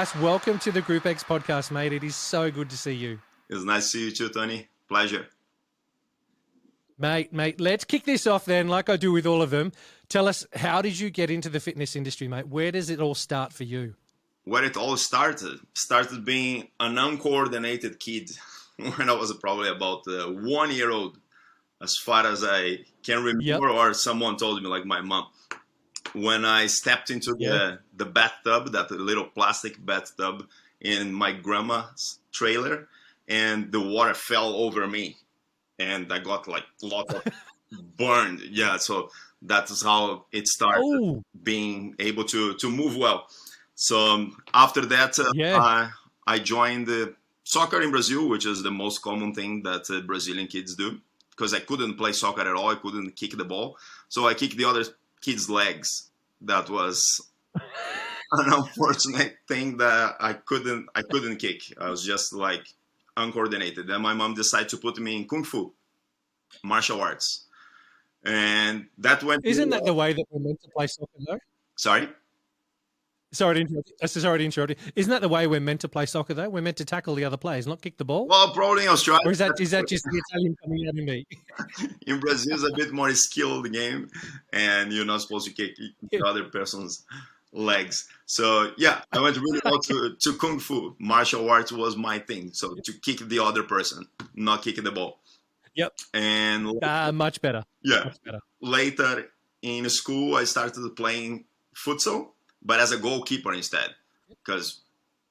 Cass, welcome to the Group X podcast, mate. It is so good to see you. It's nice to see you too, Tony. Pleasure. Mate, let's kick this off then, like I do with all of them. Tell us, how did you get into the fitness industry, mate? Where does it all start for you? Where it all started being an uncoordinated kid when I was probably about 1 year old, as far as I can remember, or someone told me, like my mom. When I stepped into the bathtub, that little plastic bathtub in my grandma's trailer, and the water fell over me, and I got like a lot of burned. Yeah, so that's how it started, being able to move well. So after that, I joined soccer in Brazil, which is the most common thing that Brazilian kids do, because I couldn't play soccer at all. I couldn't kick the ball. So I kicked the other kids' legs. That was an unfortunate thing that I couldn't kick. I was just like uncoordinated. Then my mom decided to put me in Kung Fu, martial arts. And that went... Isn't that the way that we're meant to play soccer, though? Sorry? Sorry to interrupt you. Isn't that the way we're meant to play soccer, though? We're meant to tackle the other players, not kick the ball? Well, probably in Australia. Or is that just the Italian coming out of me? In Brazil, it's a bit more skilled game, and you're not supposed to kick the other person's legs. So, yeah, I went really well to Kung Fu. Martial arts was my thing. So, to kick the other person, not kick the ball. Yep. And much better. Yeah. Much better. Later in school, I started playing futsal, but as a goalkeeper instead, because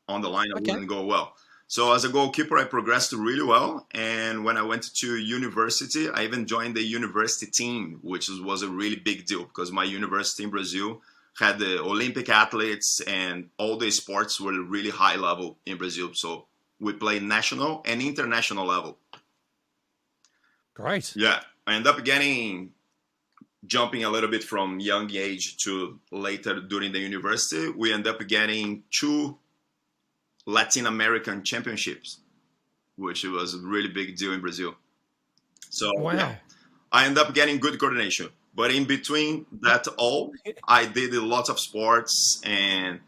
on the line I wouldn't go well. So as a goalkeeper, I progressed really well. And when I went to university, I even joined the university team, which was a really big deal, because my university in Brazil had the Olympic athletes, and all the sports were really high level in Brazil. So we played national and international level. Great. Yeah. I ended up jumping a little bit from young age to later during the university. We ended up getting 2 Latin American championships, which was a really big deal in Brazil. So I ended up getting good coordination. But in between that all, I did lots of sports, and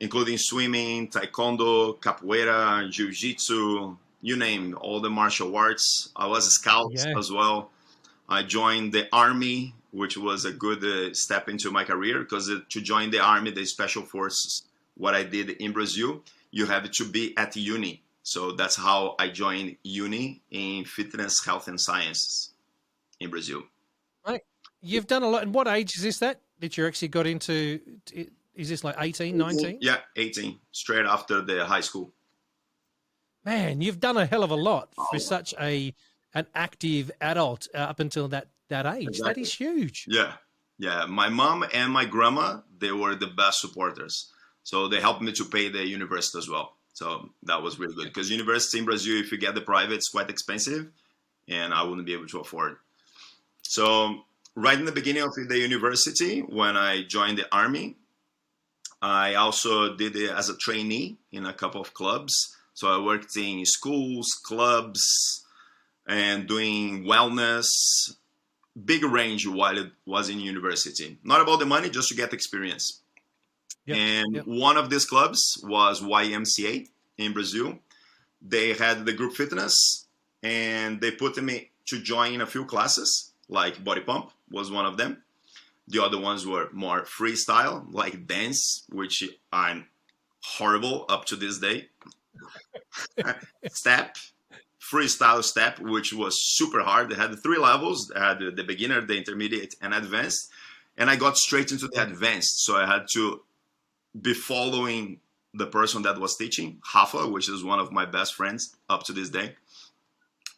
including swimming, taekwondo, capoeira, jiu-jitsu, you name all the martial arts. I was a scout as well. I joined the army, which was a good step into my career, because to join the army, the special forces, what I did in Brazil, you have to be at uni. So that's how I joined uni in fitness, health, and sciences in Brazil. Right. You've done a lot. And what age is this that you actually got into? Is this like 18, 19? Yeah, 18, straight after the high school. Man, you've done a hell of a lot for such an active adult up until that age. Exactly. That is huge. Yeah. My mom and my grandma, they were the best supporters. So they helped me to pay the university as well. So that was really good, because university in Brazil, if you get the private, it's quite expensive, and I wouldn't be able to afford. So right in the beginning of the university, when I joined the army, I also did it as a trainee in a couple of clubs. So I worked in schools, clubs, and doing wellness, big range while it was in university. Not about the money, just to get experience. One of these clubs was YMCA in Brazil. They had the group fitness, and they put me to join a few classes, like body pump was one of them. The other ones were more freestyle, like dance, which I'm horrible up to this day. Step, freestyle step, which was super hard. They had 3 levels. They had the beginner, the intermediate, and advanced. And I got straight into the advanced. So I had to be following the person that was teaching, Rafa, which is one of my best friends up to this day.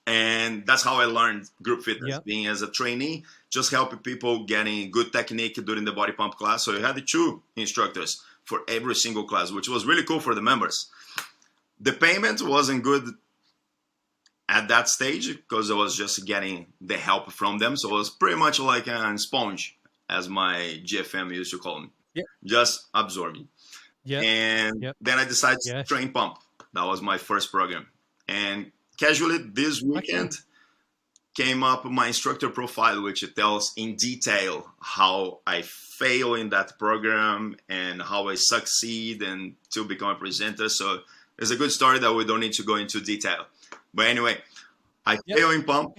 And that's how I learned group fitness, being as a trainee, just helping people getting good technique during the body pump class. So I had 2 instructors for every single class, which was really cool for the members. The payment wasn't good at that stage, because I was just getting the help from them. So it was pretty much like a sponge, as my GFM used to call me. Just absorbing. And then I decided to train pump. That was my first program. And casually this weekend, came up with my instructor profile, which tells in detail how I fail in that program and how I succeed and to become a presenter. So it's a good story that we don't need to go into detail. But anyway, I failed in pump.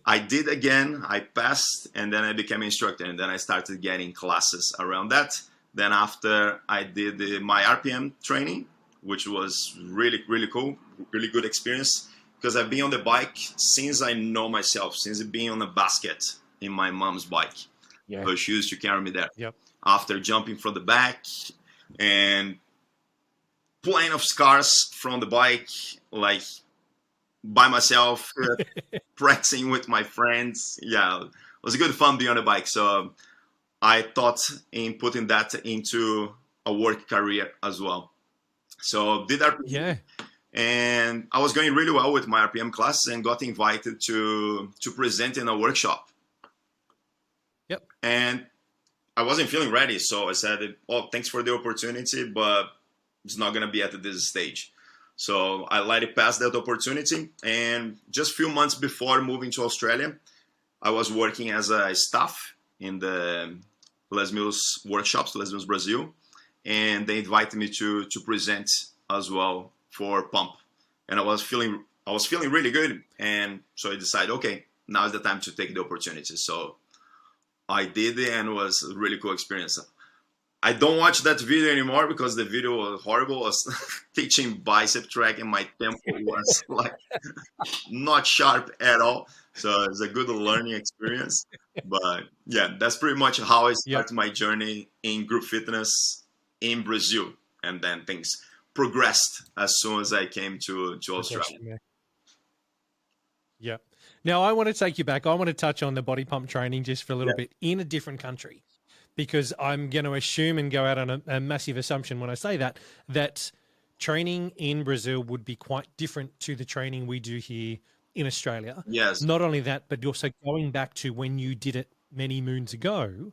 I did again. I passed, and then I became an instructor, and then I started getting classes around that. Then after I did my RPM training, which was really, really cool, really good experience, because I've been on the bike since I know myself, since being on a basket in my mom's bike. Yeah. So she used to carry me there. Yep. After jumping from the back and plenty of scars from the bike, like by myself, practicing with my friends. Yeah, it was good fun being on the bike. So I thought in putting that into a work career as well. So did that. Yeah. And I was going really well with my RPM classes and got invited to present in a workshop. Yep. And I wasn't feeling ready. So I said, oh, thanks for the opportunity, but it's not going to be at this stage. So I let it pass that opportunity. And just a few months before moving to Australia, I was working as a staff in the Les Mills workshops, Les Mills Brazil. And they invited me to present as well for pump. And I was feeling really good. And so I decided, okay, now is the time to take the opportunity. So I did it, and it was a really cool experience. I don't watch that video anymore because the video was horrible. I was teaching bicep track and my tempo was like not sharp at all. So it's a good learning experience. But yeah, that's pretty much how I started my journey in group fitness in Brazil. And then things progressed as soon as I came to Australia. Yeah. Now I want to take you back. I want to touch on the body pump training just for a little bit in a different country, because I'm going to assume and go out on a massive assumption when I say that training in Brazil would be quite different to the training we do here in Australia. Yes. Not only that, but also going back to when you did it many moons ago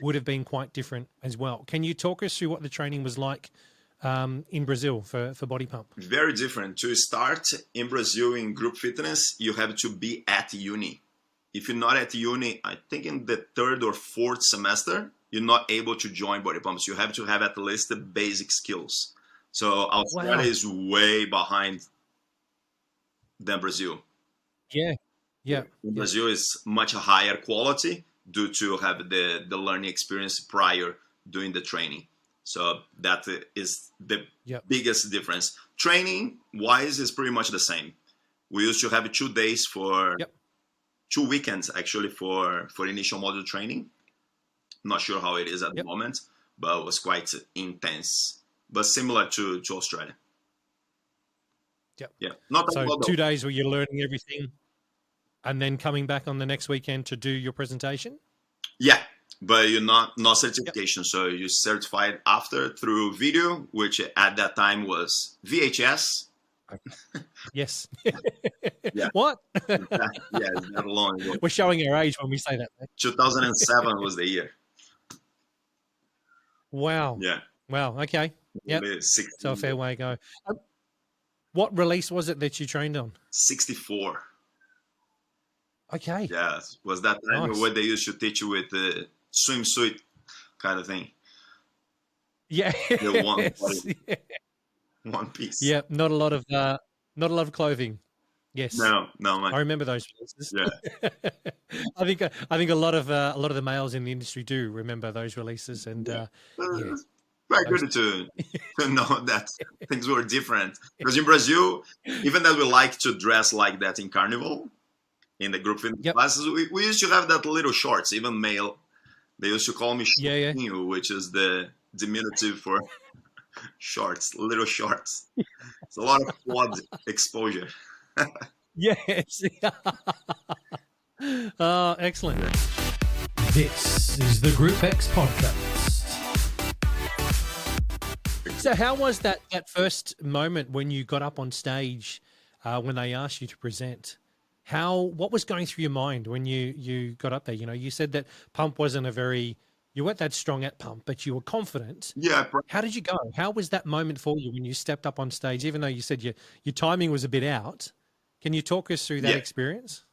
would have been quite different as well. Can you talk us through what the training was like in Brazil for body pump? Very different. To start in Brazil in group fitness, you have to be at uni. If you're not at uni, I think in the third or fourth semester, you're not able to join body pumps. You have to have at least the basic skills. So Australia is way behind than Brazil. Yeah. Yeah. Brazil is much higher quality due to have the learning experience prior doing the training. So that is the biggest difference. Training wise is pretty much the same. We used to have 2 days for 2 weekends actually for initial module training. Not sure how it is at the moment, but it was quite intense, but similar to Australia. Yeah. Not so 2 days where you're learning everything and then coming back on the next weekend to do your presentation? Yeah. But you're not certification. So you certified after through video, which at that time was VHS. Okay. Yes. What? That long ago. We're showing our age when we say that. 2007 was the year. Wow. Yeah. Wow. Okay. Yep. So a fair way to go. What release was it that you trained on? 64. Okay. Yeah. Was that time where they used to teach you with the swimsuit kind of thing? Yeah. The one piece. Yeah. Not a lot of clothing. Yes. No. I remember those releases. Yeah. I think a lot of the males in the industry do remember those releases, and very good to know that things were different. Because in Brazil, even that we like to dress like that in carnival, in the group fitness classes, we used to have that little shorts, even male. They used to call me shortinho, which is the diminutive for shorts, little shorts. It's a lot of quad exposure. Yes. Excellent. This is the Group X podcast. So how was that first moment when you got up on stage, when they asked you to present? What was going through your mind when you got up there? You know, you said that pump wasn't you weren't that strong at pump, but you were confident. Yeah. How did you go? How was that moment for you when you stepped up on stage, even though you said your timing was a bit out? Can you talk us through that experience?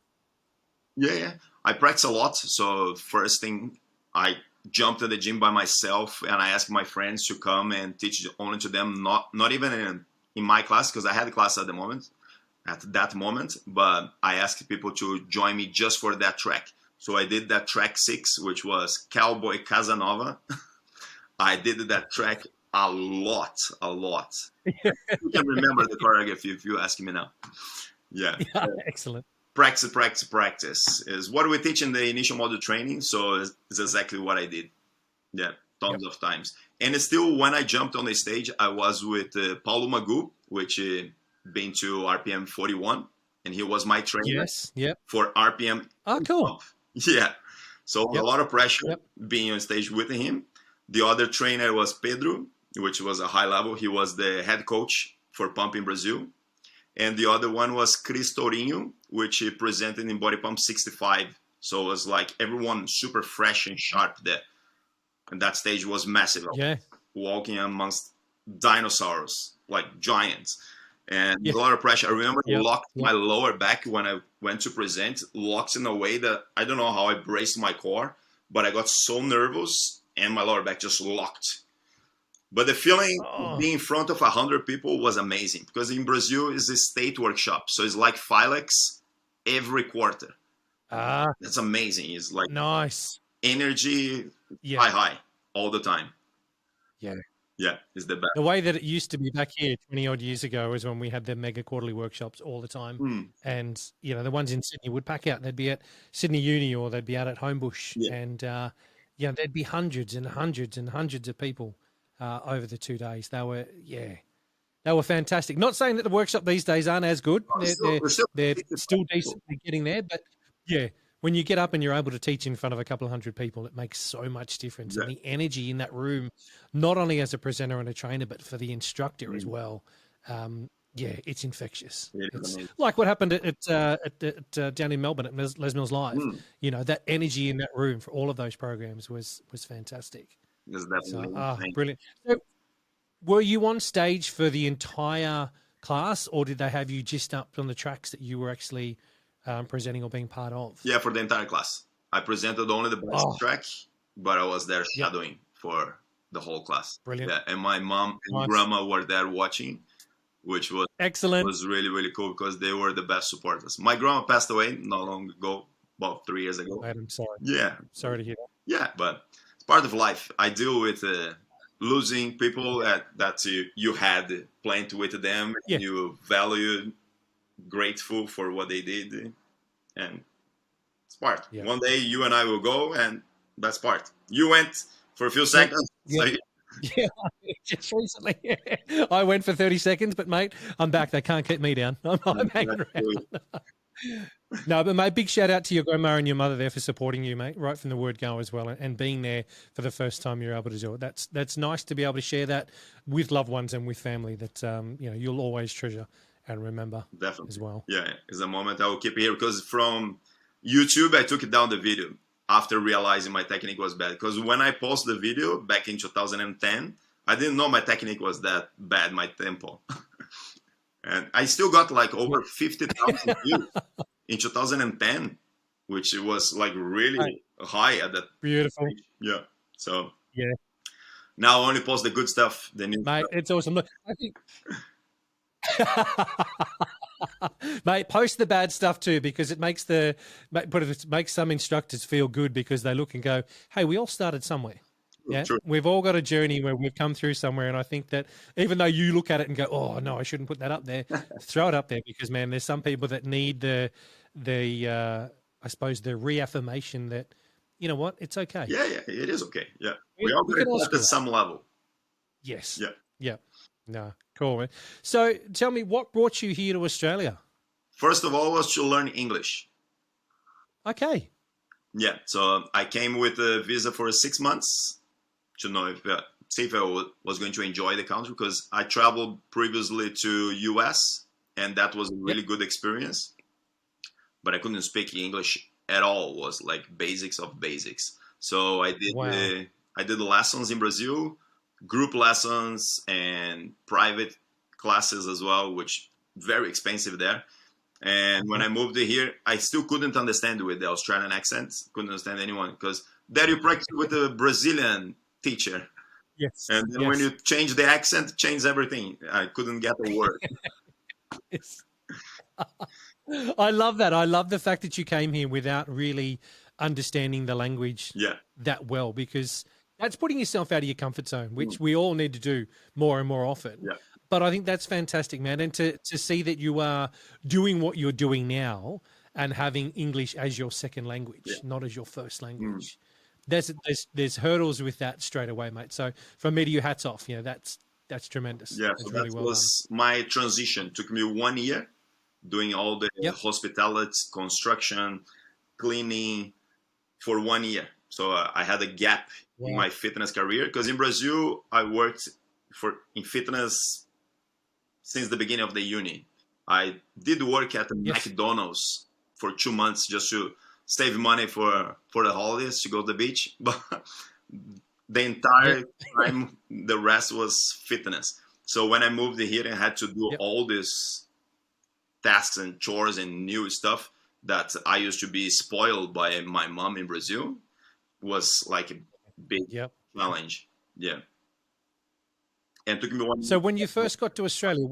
Yeah. I practice a lot. So first thing, I jumped to the gym by myself, and I asked my friends to come and teach only to them, not even in my class, because I had a class at that moment, but I asked people to join me just for that track. So I did that track 6, which was Cowboy Casanova. I did that track a lot. You can remember the choreography if you ask me now. Yeah. Yeah, excellent. Practice is what we teach in the initial module training. So it's exactly what I did. Yeah, tons of times. And it's still, when I jumped on the stage, I was with Paulo Magu, which been to RPM 41, and he was my trainer. Yes. Yep. For RPM. Oh, cool. Yeah. So a lot of pressure Yep. being on stage with him. The other trainer was Pedro, which was a high level. He was the head coach for Pump in Brazil. And the other one was Chris Tourinho, which he presented in Body Pump 65. So it was like everyone super fresh and sharp there. And that stage was massive. Yeah. Walking amongst dinosaurs, like giants. And a lot of pressure. I remember locked my lower back when I went to present, locked in a way that I don't know how I braced my core, but I got so nervous and my lower back just locked. But the feeling of being in front of 100 people was amazing, because in Brazil is a state workshop. So it's like Filex every quarter. That's amazing. It's like nice energy high all the time. Yeah, it's the best. The way that it used to be back here 20 odd years ago was when we had the mega quarterly workshops all the time. And, you know, the ones in Sydney would pack out. They'd be at Sydney Uni, or they'd be out at Homebush. And, there'd be hundreds and hundreds and hundreds of people over the 2 days. They were fantastic. Not saying that the workshop these days aren't as good. They're still decently getting there. But, when you get up and you're able to teach in front of a couple of hundred people, it makes so much difference. And the energy in that room, not only as a presenter and a trainer, but for the instructor as well. It's infectious. It's like what happened at down in Melbourne at Les Mills Live. You know, that energy in that room for all of those programs was fantastic. Brilliant. So, were you on stage for the entire class, or did they have you just up on the tracks that you were actually presenting or being part of? Yeah, for the entire class. I presented only the best track, but I was there shadowing for the whole class. Brilliant. Yeah, and my mom and grandma were there watching, which was excellent. Was really, really cool, because they were the best supporters. My grandma passed away not long ago, about 3 years ago. I'm sorry. Yeah. Sorry to hear that. Yeah, but it's part of life. I deal with losing people that you had planned with them, and you value, grateful for what they did, and it's part. One day you and I will go, and that's part. You went for a few seconds. Just recently. I went for 30 seconds, but mate, I'm back. They can't keep me down. I'm hanging around. No, but mate, big shout out to your grandma and your mother there for supporting you, mate, right from the word go as well, and being there for the first time you're able to do it. That's nice to be able to share that with loved ones and with family that you'll always treasure and remember. Definitely as well. Yeah, it's a moment I will keep here, because from YouTube I took it down the video after realizing my technique was bad. Because when I posted the video back in 2010, I didn't know my technique was that bad, my tempo. And I still got like over 50,000 views in 2010, which was like really high at that. Beautiful. Stage. Yeah. So now I only post the good stuff. The new mate, stuff. It's awesome. Look, I think. Mate, post the bad stuff too, because it makes some instructors feel good, because they look and go, hey, we all started somewhere. Yeah, true. We've all got a journey where we've come through somewhere, and I think that even though you look at it and go, oh no, I shouldn't put that up there, throw it up there, because man, there's some people that need the I suppose the reaffirmation that, you know what, it's okay. Yeah, it is okay. Yeah, we all get it at some level. Yes. Yeah. No, cool, man. So tell me, what brought you here to Australia? First of all, was to learn English. Okay. Yeah, so I came with a visa for 6 months to know see if I was going to enjoy the country, because I traveled previously to US, and that was a really good experience. But I couldn't speak English at all. It was like basics of basics. So I did the lessons in Brazil, group lessons and private classes as well, which very expensive there. And when I moved here, I still couldn't understand with the Australian accent. Couldn't understand anyone because there you practice with a Brazilian teacher. Yes. And then when you change the accent, change everything. I couldn't get a word. Yes. I love that. I love the fact that you came here without really understanding the language that well, because that's putting yourself out of your comfort zone, which we all need to do more and more often. Yeah. But I think that's fantastic, man. And to see that you are doing what you're doing now and having English as your second language, not as your first language. There's hurdles with that straight away, mate. So from me to you, hats off. That's tremendous. Yeah, that's so really that well was my transition. Took me 1 year doing all the hospitality, construction, cleaning for 1 year. So I had a gap in my fitness career because in Brazil I worked in fitness since the beginning of the uni. I did work at the McDonald's for 2 months just to save money for the holidays to go to the beach, but the entire time the rest was fitness. So when I moved here and had to do all these tasks and chores and new stuff that I used to be spoiled by my mom in Brazil, was like a big challenge. Yeah. And it took me 1 year. So when you first got to Australia,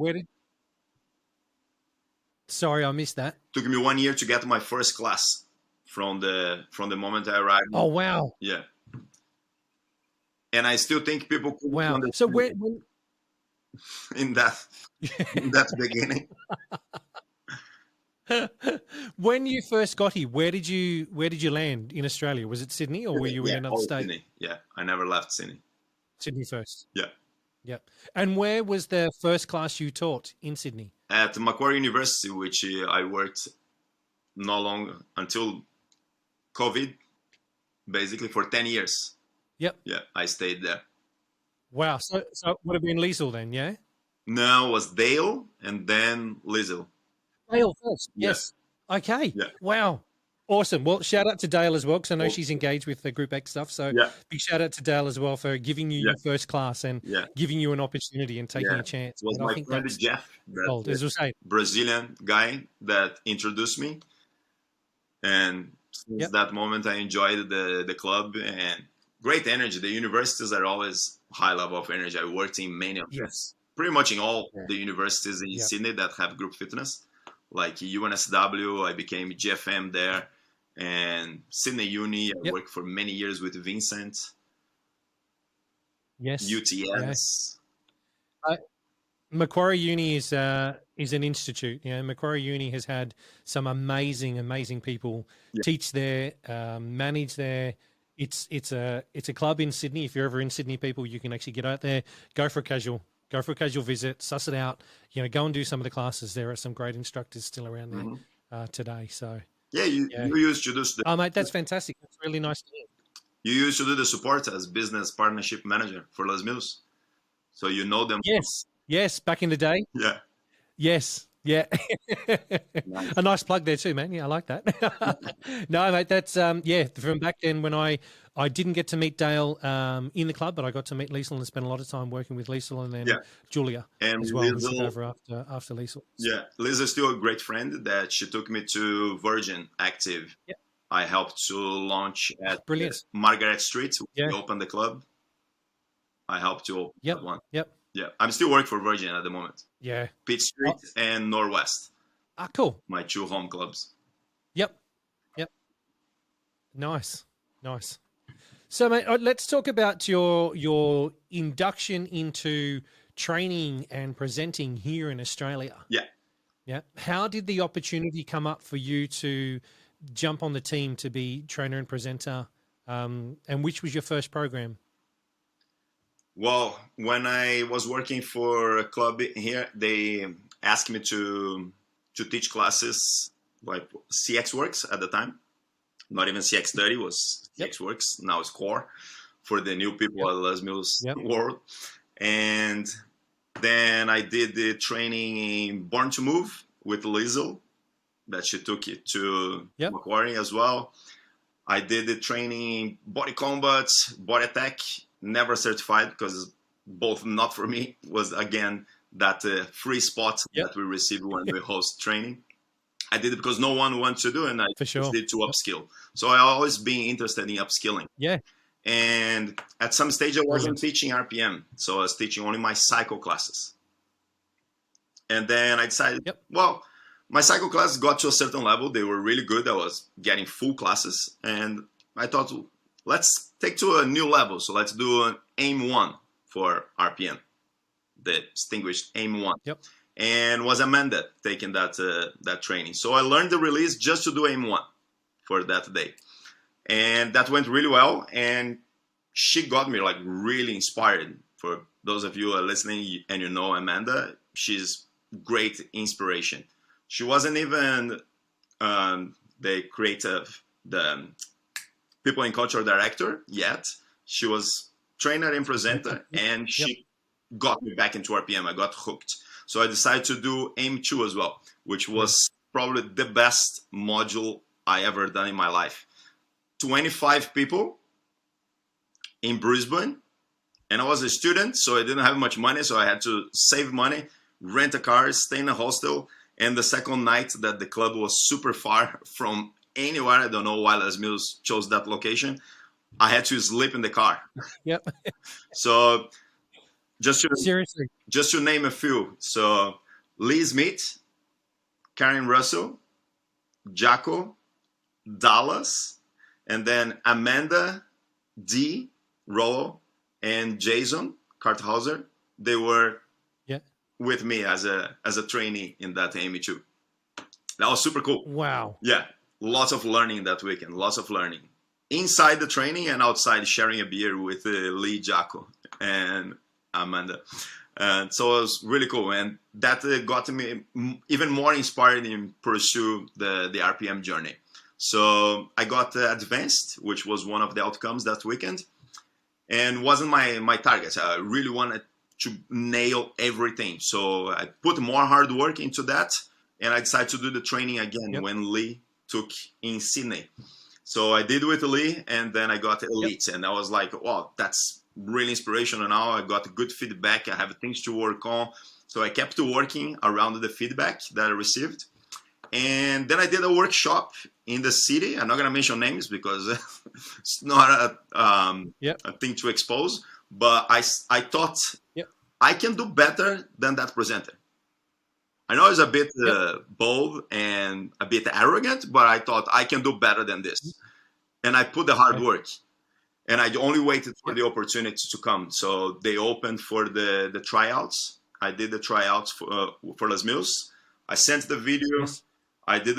sorry, I missed that. Took me 1 year to get my first class from the moment I arrived. Oh, wow. Yeah. And I still think people could understand. So in that beginning. When you first got here, where did you land in Australia? Was it Sydney or were you in another state? Sydney. Yeah, I never left Sydney. Sydney first. Yeah. Yep. And where was the first class you taught in Sydney? At Macquarie University, which I worked not long until COVID, basically for 10 years. Yep. Yeah, I stayed there. Wow. So it would have been Liesl then, yeah? No, it was Dale and then Liesl. Dale first. Yes. Okay. Yeah. Wow. Awesome. Well, shout out to Dale as well, because I know she's engaged with the Group X stuff. So big shout out to Dale as well for giving you your first class and giving you an opportunity and taking a chance. It was my friend Jeff, as we say, Brazilian guy that introduced me. And since that moment, I enjoyed the club and great energy. The universities are always high level of energy. I worked in many of them. Pretty much in all the universities in Sydney that have group fitness. Like UNSW, I became GFM there. And Sydney Uni, I worked for many years with Vincent. Yes. UTS. Macquarie Uni is an institute. Macquarie Uni has had some amazing people teach there, manage there. It's a club in Sydney. If you're ever in Sydney, people, you can actually get out there, go for a casual visit, suss it out. Go and do some of the classes. There are some great instructors still around there today. So. You used to do mate, that's fantastic. That's really nice to hear. You used to do the support as business partnership manager for Les Mills. So you know them. Yes, back in the day. Yeah. Yes. Yeah. Nice. A nice plug there too, man. Yeah, I like that. No, mate, that's from back then when I didn't get to meet Dale in the club, but I got to meet Liesl and spent a lot of time working with Liesl and then Julia and as well, who took over after Liesl. Yeah, Liz is still a great friend that she took me to Virgin Active. Yep. I helped to launch at Margaret Street. We opened the club. I helped to open that one. Yep. Yeah, I'm still working for Virgin at the moment. Yeah. Pitt Street and Northwest. Ah, cool. My 2 home clubs. Yep. Nice. So, mate, let's talk about your induction into training and presenting here in Australia. Yeah. How did the opportunity come up for you to jump on the team to be trainer and presenter? And which was your first program? Well, when I was working for a club here, they asked me to teach classes like CX Works at the time. Not even CX30 was CX Works. Now it's Core for the new people at Les Mills world. And then I did the training in Born to Move with Liesl that she took it to Macquarie as well. I did the training in Body Combat, Body Attack, never certified because both not for me. Was again that free spot that we receive when we host training. I did it because no one wants to do it, and I For sure. did to upskill. So I always been interested in upskilling. Yeah. And at some stage, I wasn't Brilliant. teaching RPM, so I was teaching only my cycle classes. And then I decided, Yep. well, my cycle classes got to a certain level. They were really good. I was getting full classes. And I thought, let's take to a new level. So let's do an AIM 1 for RPM, the distinguished AIM 1. Yep. And was Amanda taking that training. So I learned the release just to do AIM 1 for that day. And that went really well. And she got me like really inspired. For those of you who are listening and you know Amanda, she's great inspiration. She wasn't even the creative, the people and culture director yet. She was trainer and presenter, and she got me back into RPM. I got hooked. So I decided to do AIM 2 as well, which was probably the best module I ever done in my life. 25 people in Brisbane, and I was a student, so I didn't have much money, so I had to save money, rent a car, stay in a hostel. And the second night that the club was super far from anywhere, I don't know why Les Mills chose that location, I had to sleep in the car. Yep. So Seriously, just to name a few. So Lee Smith, Karen Russell, Jaco, Dallas, and then Amanda, Dee, Rollo, and Jason Karthauser. They were with me as a trainee in that AME2. That was super cool. Wow. Yeah, lots of learning that weekend. Lots of learning inside the training and outside, sharing a beer with Lee, Jaco, and Amanda. So it was really cool, and that got me even more inspired in pursue the RPM journey. So I got advanced, which was one of the outcomes that weekend, and wasn't my target. I really wanted to nail everything. So I put more hard work into that, and I decided to do the training again when Lee took in Sydney. So I did with Lee, and then I got Elite, and I was like, wow, that's really inspirational now. I got good feedback. I have things to work on. So I kept working around the feedback that I received. And then I did a workshop in the city. I'm not going to mention names because it's not a thing to expose. But I thought I can do better than that presenter. I know it's a bit bold and a bit arrogant, but I thought I can do better than this. And I put the hard work. And I only waited for the opportunity to come. So they opened for the tryouts. I did the tryouts for Les Mills. I sent the video. I did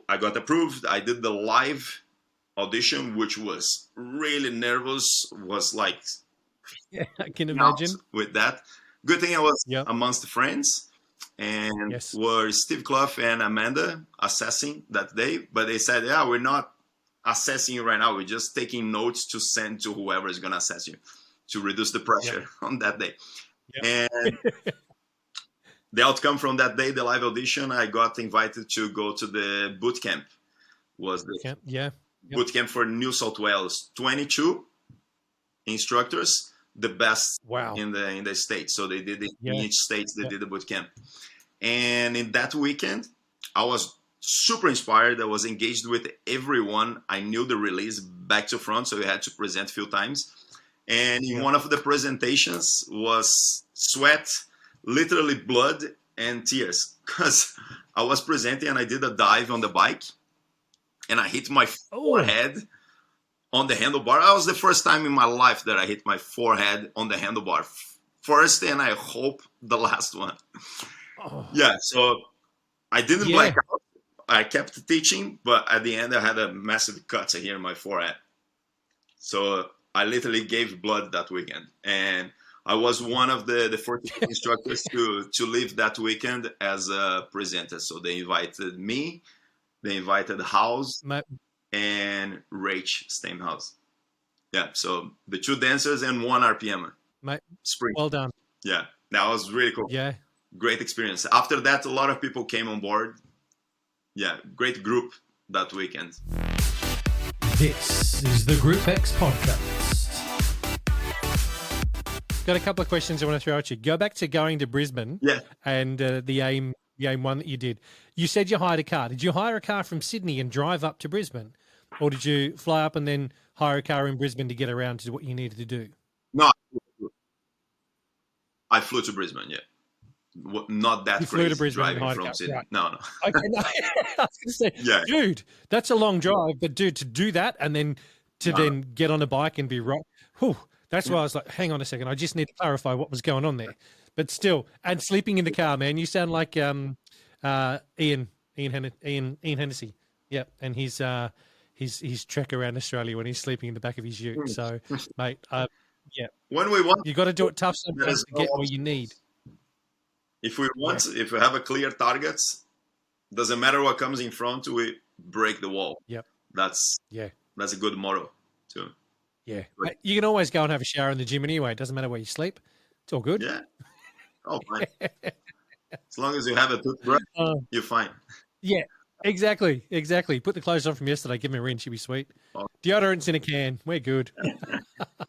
I got approved. I did the live audition, which was really nervous. Was like, I can imagine with that. Good thing I was amongst the friends, and were Steve Clough and Amanda assessing that day. But they said, yeah, we're not assessing you right now. We're just taking notes to send to whoever is going to assess you to reduce the pressure on that day. And the outcome from that day, the live audition, I got invited to go to the boot camp. Was the boot camp for New South Wales. 22 instructors, the best in the States. So they did it in each state. They did the boot camp. And in that weekend, I was super inspired. I was engaged with everyone. I knew the release back to front, so we had to present a few times. And in one of the presentations was sweat, literally blood and tears, because I was presenting and I did a dive on the bike and I hit my forehead on the handlebar. That was the first time in my life that I hit my forehead on the handlebar. First, and I hope the last one. So I didn't black out. I kept teaching, but at the end I had a massive cut here in my forehead. So I literally gave blood that weekend. And I was one of the first instructors to leave that weekend as a presenter. So they invited me, they invited House and Rach Steinhaus. Yeah, so the two dancers and one RPMer. Spring. Well done. Yeah, that was really cool. Yeah. Great experience. After that, a lot of people came on board. Yeah, great group that weekend. This is the Group X podcast. Got a couple of questions I want to throw at you. Go back to going to Brisbane and the AIM one that you did. You said you hired a car. Did you hire a car from Sydney and drive up to Brisbane? Or did you fly up and then hire a car in Brisbane to get around to what you needed to do? No, I flew to Brisbane, yeah. Not that You flew to crazy Brisbane and driving hired a from car. Sydney. Right. No. Okay, no. I was going to say, Yeah. dude, that's a long drive. But, dude, to do that and then to then get on a bike and be right, whew, that's why I was like, hang on a second. I just need to clarify what was going on there. But still, and sleeping in the car, man, you sound like Ian Hennessy. Yeah, and his trek around Australia when he's sleeping in the back of his ute. So, mate, yeah, When we want, you got to do it tough there sometimes is to no get what option. you need. If we want, if we have a clear targets, doesn't matter what comes in front, we break the wall. Yep. That's a good motto too. Yeah, you can always go and have a shower in the gym anyway. It doesn't matter where you sleep. It's all good. Yeah. Oh, fine. As long as you have a toothbrush, you're fine. Yeah, exactly. Put the clothes on from yesterday. Give me a rinse. You'll be sweet. Oh. Deodorant's in a can. We're good.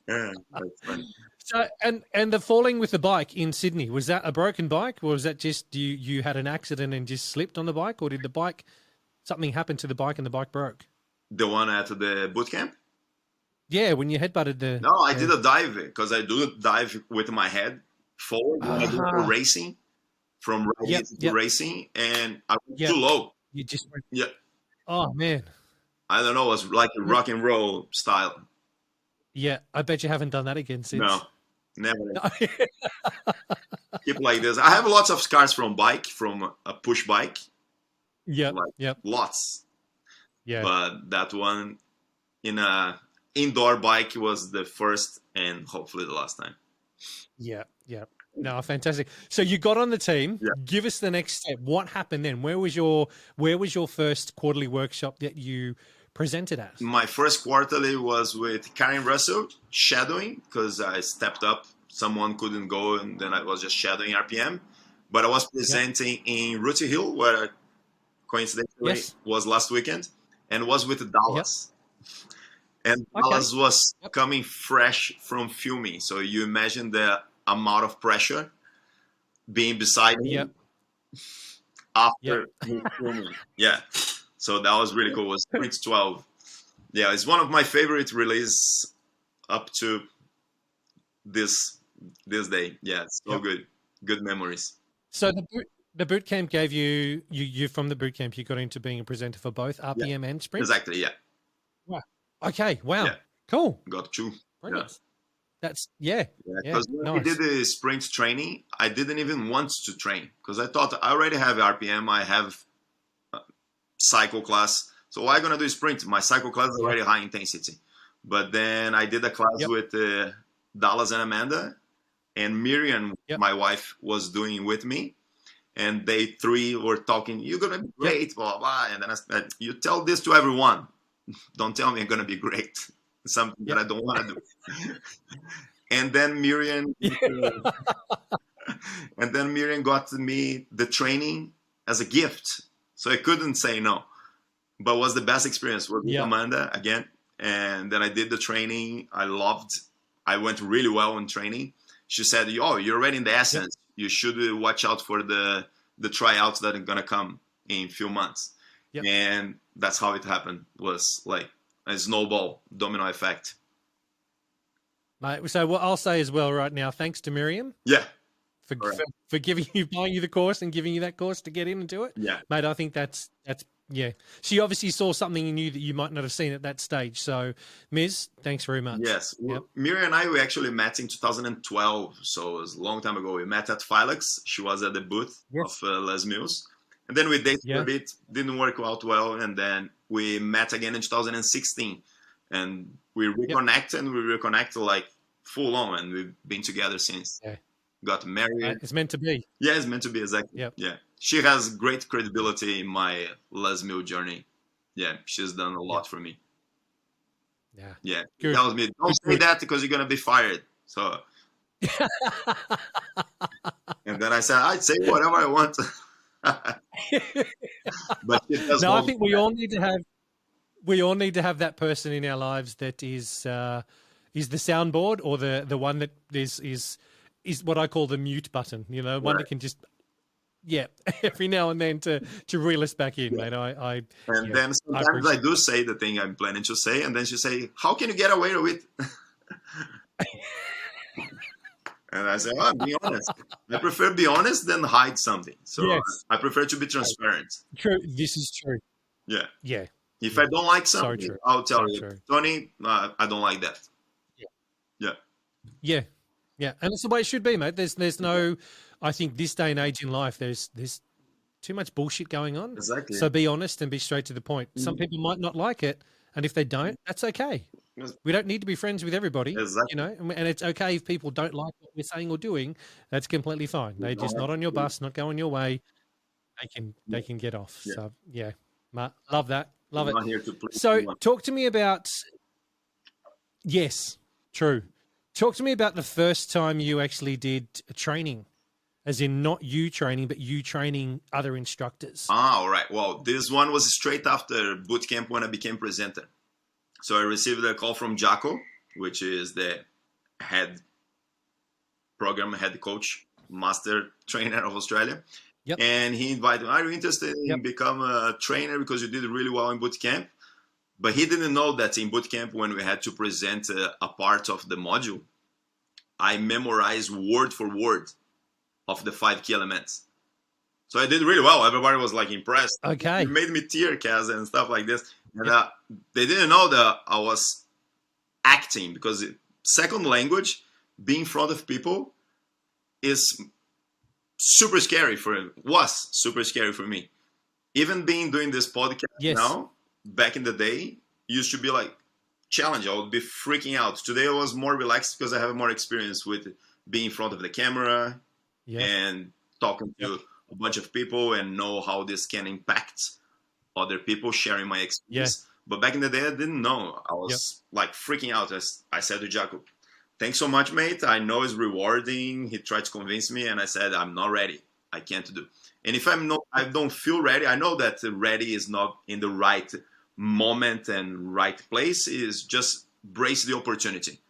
Yeah, that's fine. So, and the falling with the bike in Sydney, was that a broken bike, or was that just you had an accident and just slipped on the bike, or did the bike, something happen to the bike and the bike broke? The one at the boot camp? Yeah, when you headbutted the... No, I did a dive because I do dive with my head forward when I do for racing, from riding to racing, and I went too low. You just went... Yeah. Oh, man. I don't know, it was like a rock and roll style. Yeah, I bet you haven't done that again since. No, never. Keep like this. I have lots of scars from a push bike. Yeah, lots. Yeah. But that one in a indoor bike was the first and hopefully the last time. Yeah. No, fantastic. So you got on the team. Yeah. Give us the next step. What happened then? Where was your first quarterly workshop that you presented at? My first quarterly was with Karen Russell, shadowing, because I stepped up. Someone couldn't go, and then I was just shadowing RPM. But I was presenting in Rooty Hill, where coincidentally was last weekend, and was with Dallas. And Dallas was coming fresh from filming. So you imagine the amount of pressure being beside me after filming. Yeah. So that was really cool. It was Sprint 12. Yeah, it's one of my favorite releases up to this day. Yeah, it's so good. Good memories. So the boot camp gave you from the boot camp, you got into being a presenter for both RPM and Sprint? Exactly, yeah. Wow. Okay, wow. Yeah. Cool. Got two. Brilliant. Yeah. That's, because when we did the sprint training, I didn't even want to train because I thought I already have RPM, I have cycle class. So why gonna do sprint? My cycle class is already high intensity. But then I did a class with Dallas and Amanda, and Miriam, my wife, was doing with me. And they three were talking, you're gonna be great, blah, blah. And then I said, you tell this to everyone. Don't tell me I'm gonna be great. Something that I don't want to do. And then Miriam got me the training as a gift. So I couldn't say no. But was the best experience with Amanda again. And then I did the training. I went really well in training. She said, oh, you're already in the essence. You should watch out for the tryouts that are gonna come in a few months. And that's how it happened. Was like a snowball domino effect. Mate, so what I'll say as well right now, thanks to Miriam. Yeah. For buying you the course and giving you that course to get in and do it. Yeah. Mate, I think that's She obviously saw something in you that you might not have seen at that stage. So, Ms., thanks very much. Yes. Miriam and I, we actually met in 2012. So it was a long time ago. We met at Philex. She was at the booth of Les Mills. And then we dated a bit, didn't work out well. And then we met again in 2016. And we reconnected and we reconnected like full on. And we've been together since. Yeah. Got married. It's meant to be. Yeah, it's meant to be, exactly. Yep. Yeah. She has great credibility in my Les Mills journey. Yeah, she's done a lot for me. Yeah. Yeah. Good. Tells me, don't say that because you're going to be fired. So. And then I said, I'd say whatever I want. But it does I think we all need to have that person in our lives that is the soundboard, or the one that is what I call the mute button. You know, one that can just yeah, every now and then to reel us back in, Yeah. mate. I And yeah, then sometimes I do say the thing I'm planning to say, and then she say, "How can you get away with?" And I say, "Oh, I'm being honest. I prefer be honest than hide something. So yes, I prefer to be transparent." true. This is true. Yeah. Yeah, If yeah. I don't like So something, true. I'll tell So you, true. Tony, I don't like that. Yeah. Yeah. Yeah, yeah, and it's the way it should be, mate. There's no, I think this day and age in life, there's too much bullshit going on. Exactly. So be honest and be straight to the point. Some Mhm. people might not like it, and if they don't, that's okay. We don't need to be friends with everybody, you Exactly. know, and it's okay if people don't like what we're saying or doing. That's completely fine. You They're don't just have not to on your be- bus, not going your way. Yeah. They can get off. Yeah. So yeah, love that, love I'm it. not here to please So anyone. talk to me about yes, true. Talk to me about the first time you actually did a training, as in not you training, but you training other instructors. All right. Well, this one was straight after boot camp when I became presenter. So I received a call from Jaco, which is the head coach, master trainer of Australia. Yep. And he invited me, "Are you interested in Yep. become a trainer because you did really well in boot camp?" But he didn't know that in boot camp, when we had to present a part of the module, I memorized word for word of the 5 key elements. So I did really well. Everybody was like impressed. Okay. You made me tear, Kaz, and stuff like this. And they didn't know that I was acting, because second language, being in front of people, is super scary was super scary for me. Even doing this podcast Yes. now, back in the day, used to be like challenge. I would be freaking out. Today I was more relaxed because I have more experience with being in front of the camera Yeah. and talking to a bunch of people and know how this can impact other people, sharing my experience. But back in the day, I didn't know. I was like freaking out. As I said to Jaco, "Thanks so much, mate. I know it's rewarding." He tried to convince me, and I said, "I'm not ready. I can't do." And if I don't feel ready. I know that ready is not in the right moment and right place. Is just brace the opportunity,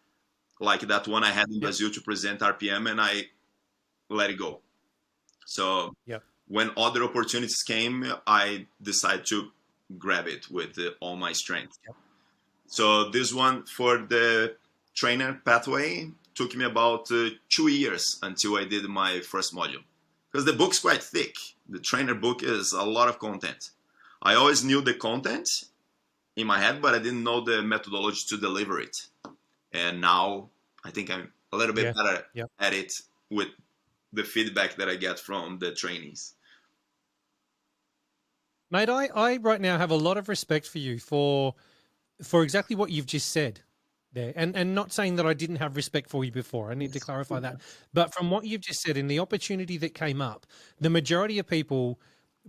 like that one I had in Brazil to present RPM, and I let it go. So when other opportunities came, I decided to grab it with all my strength. So this one for the trainer pathway took me about 2 years until I did my first module, because the book's quite thick. The trainer book is a lot of content. I always knew the content in my head, but I didn't know the methodology to deliver it. And now I think I'm a little bit better at it with the feedback that I get from the trainees. Mate, I right now have a lot of respect for you for exactly what you've just said there. And not saying that I didn't have respect for you before. I need to clarify that. But from what you've just said, in the opportunity that came up, the majority of people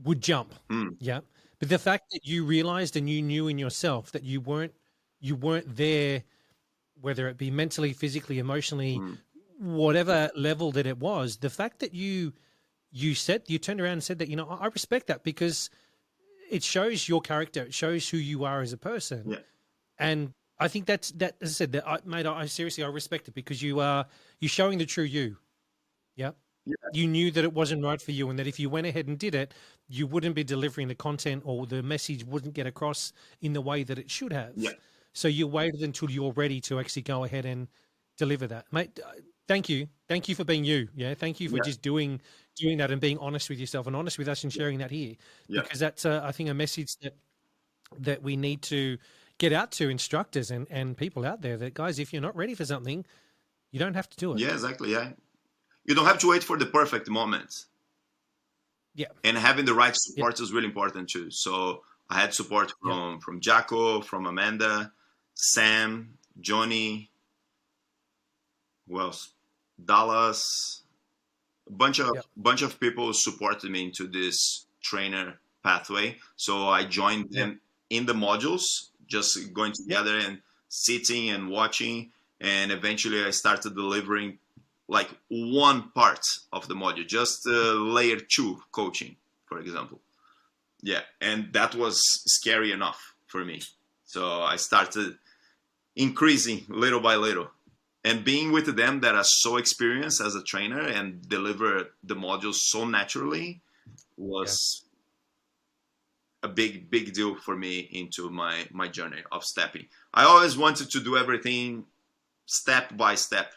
would jump. Yeah. But the fact that you realized and you knew in yourself that you weren't there, whether it be mentally, physically, emotionally, whatever level that it was, the fact that you turned around and said that, I respect that, because it shows your character. It shows who you are as a person. Yeah. And I think that, as I said, that mate, I seriously, I respect it, because you're showing the true you. Yeah. You knew that it wasn't right for you, and that if you went ahead and did it, you wouldn't be delivering the content, or the message wouldn't get across in the way that it should have. Yeah. So you waited until you're ready to actually go ahead and deliver that. Mate, thank you. Thank you for being you. Yeah. Thank you for just doing that and being honest with yourself and honest with us and sharing that here. Because that's, I think, a message that we need to get out to instructors and people out there, that, guys, if you're not ready for something, you don't have to do it. Yeah, exactly. Yeah. You don't have to wait for the perfect moment. Yeah. And having the right support is really important too. So I had support from Jaco, from Amanda, Sam, Johnny, who else? Dallas. A bunch of people supported me into this trainer pathway. So I joined them in the modules, just going together and sitting and watching. And eventually I started delivering like one part of the module, just layer 2 coaching, for example. Yeah. And that was scary enough for me. So I started increasing little by little, and being with them that are so experienced as a trainer and deliver the modules so naturally, was a big deal for me into my journey of stepping. I always wanted to do everything step by step,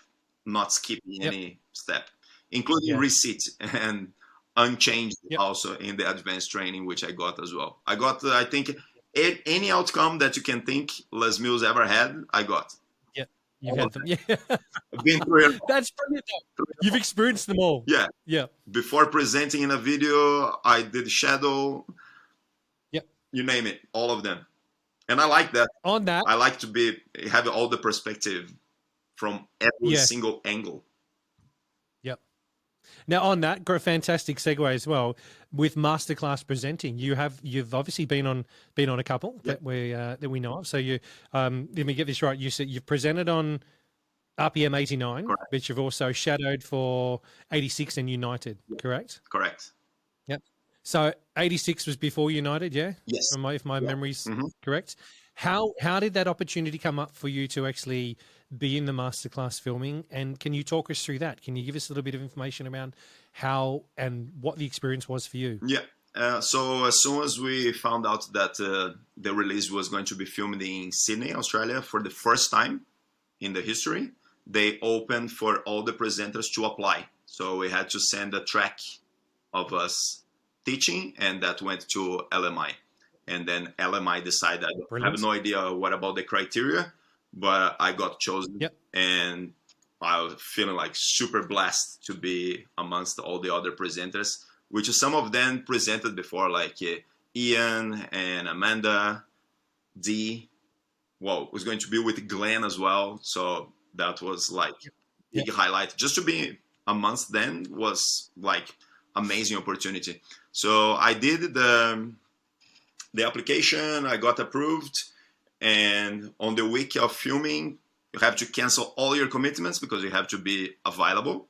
not skipping any step, including receipt and unchanged also in the advanced training, which I got as well. I got, I think, any outcome that you can think Les Mills ever had, I got. Yeah, you've had them. Yeah, I've been through it. That's brilliant. You've experienced them all. Yeah. Yeah. Before presenting in a video, I did shadow. Yep. You name it, all of them. And I like that. On that, I like to have all the perspective from every single angle. Yep. Now on that, got a fantastic segue as well with masterclass presenting. You've obviously been on a couple that we know of. So you let me get this right. You said you've presented on RPM 89, correct, but you've also shadowed for 86 and United, correct? Correct. Yep. So 86 was before United, yeah? Yes. If my memory's correct. How did that opportunity come up for you to actually be in the masterclass filming? And can you talk us through that? Can you give us a little bit of information around how and what the experience was for you? Yeah. So as soon as we found out that the release was going to be filmed in Sydney, Australia, for the first time in the history, they opened for all the presenters to apply. So we had to send a track of us teaching, and that went to LMI. And then LMI decided, I have no idea what about the criteria, but I got chosen. Yep. And I was feeling like super blessed to be amongst all the other presenters, which some of them presented before, like Ian and Amanda, Dee. Well, it was going to be with Glenn as well. So that was like big highlight. Just to be amongst them was like amazing opportunity. So I did the application, I got approved, and on the week of filming, you have to cancel all your commitments because you have to be available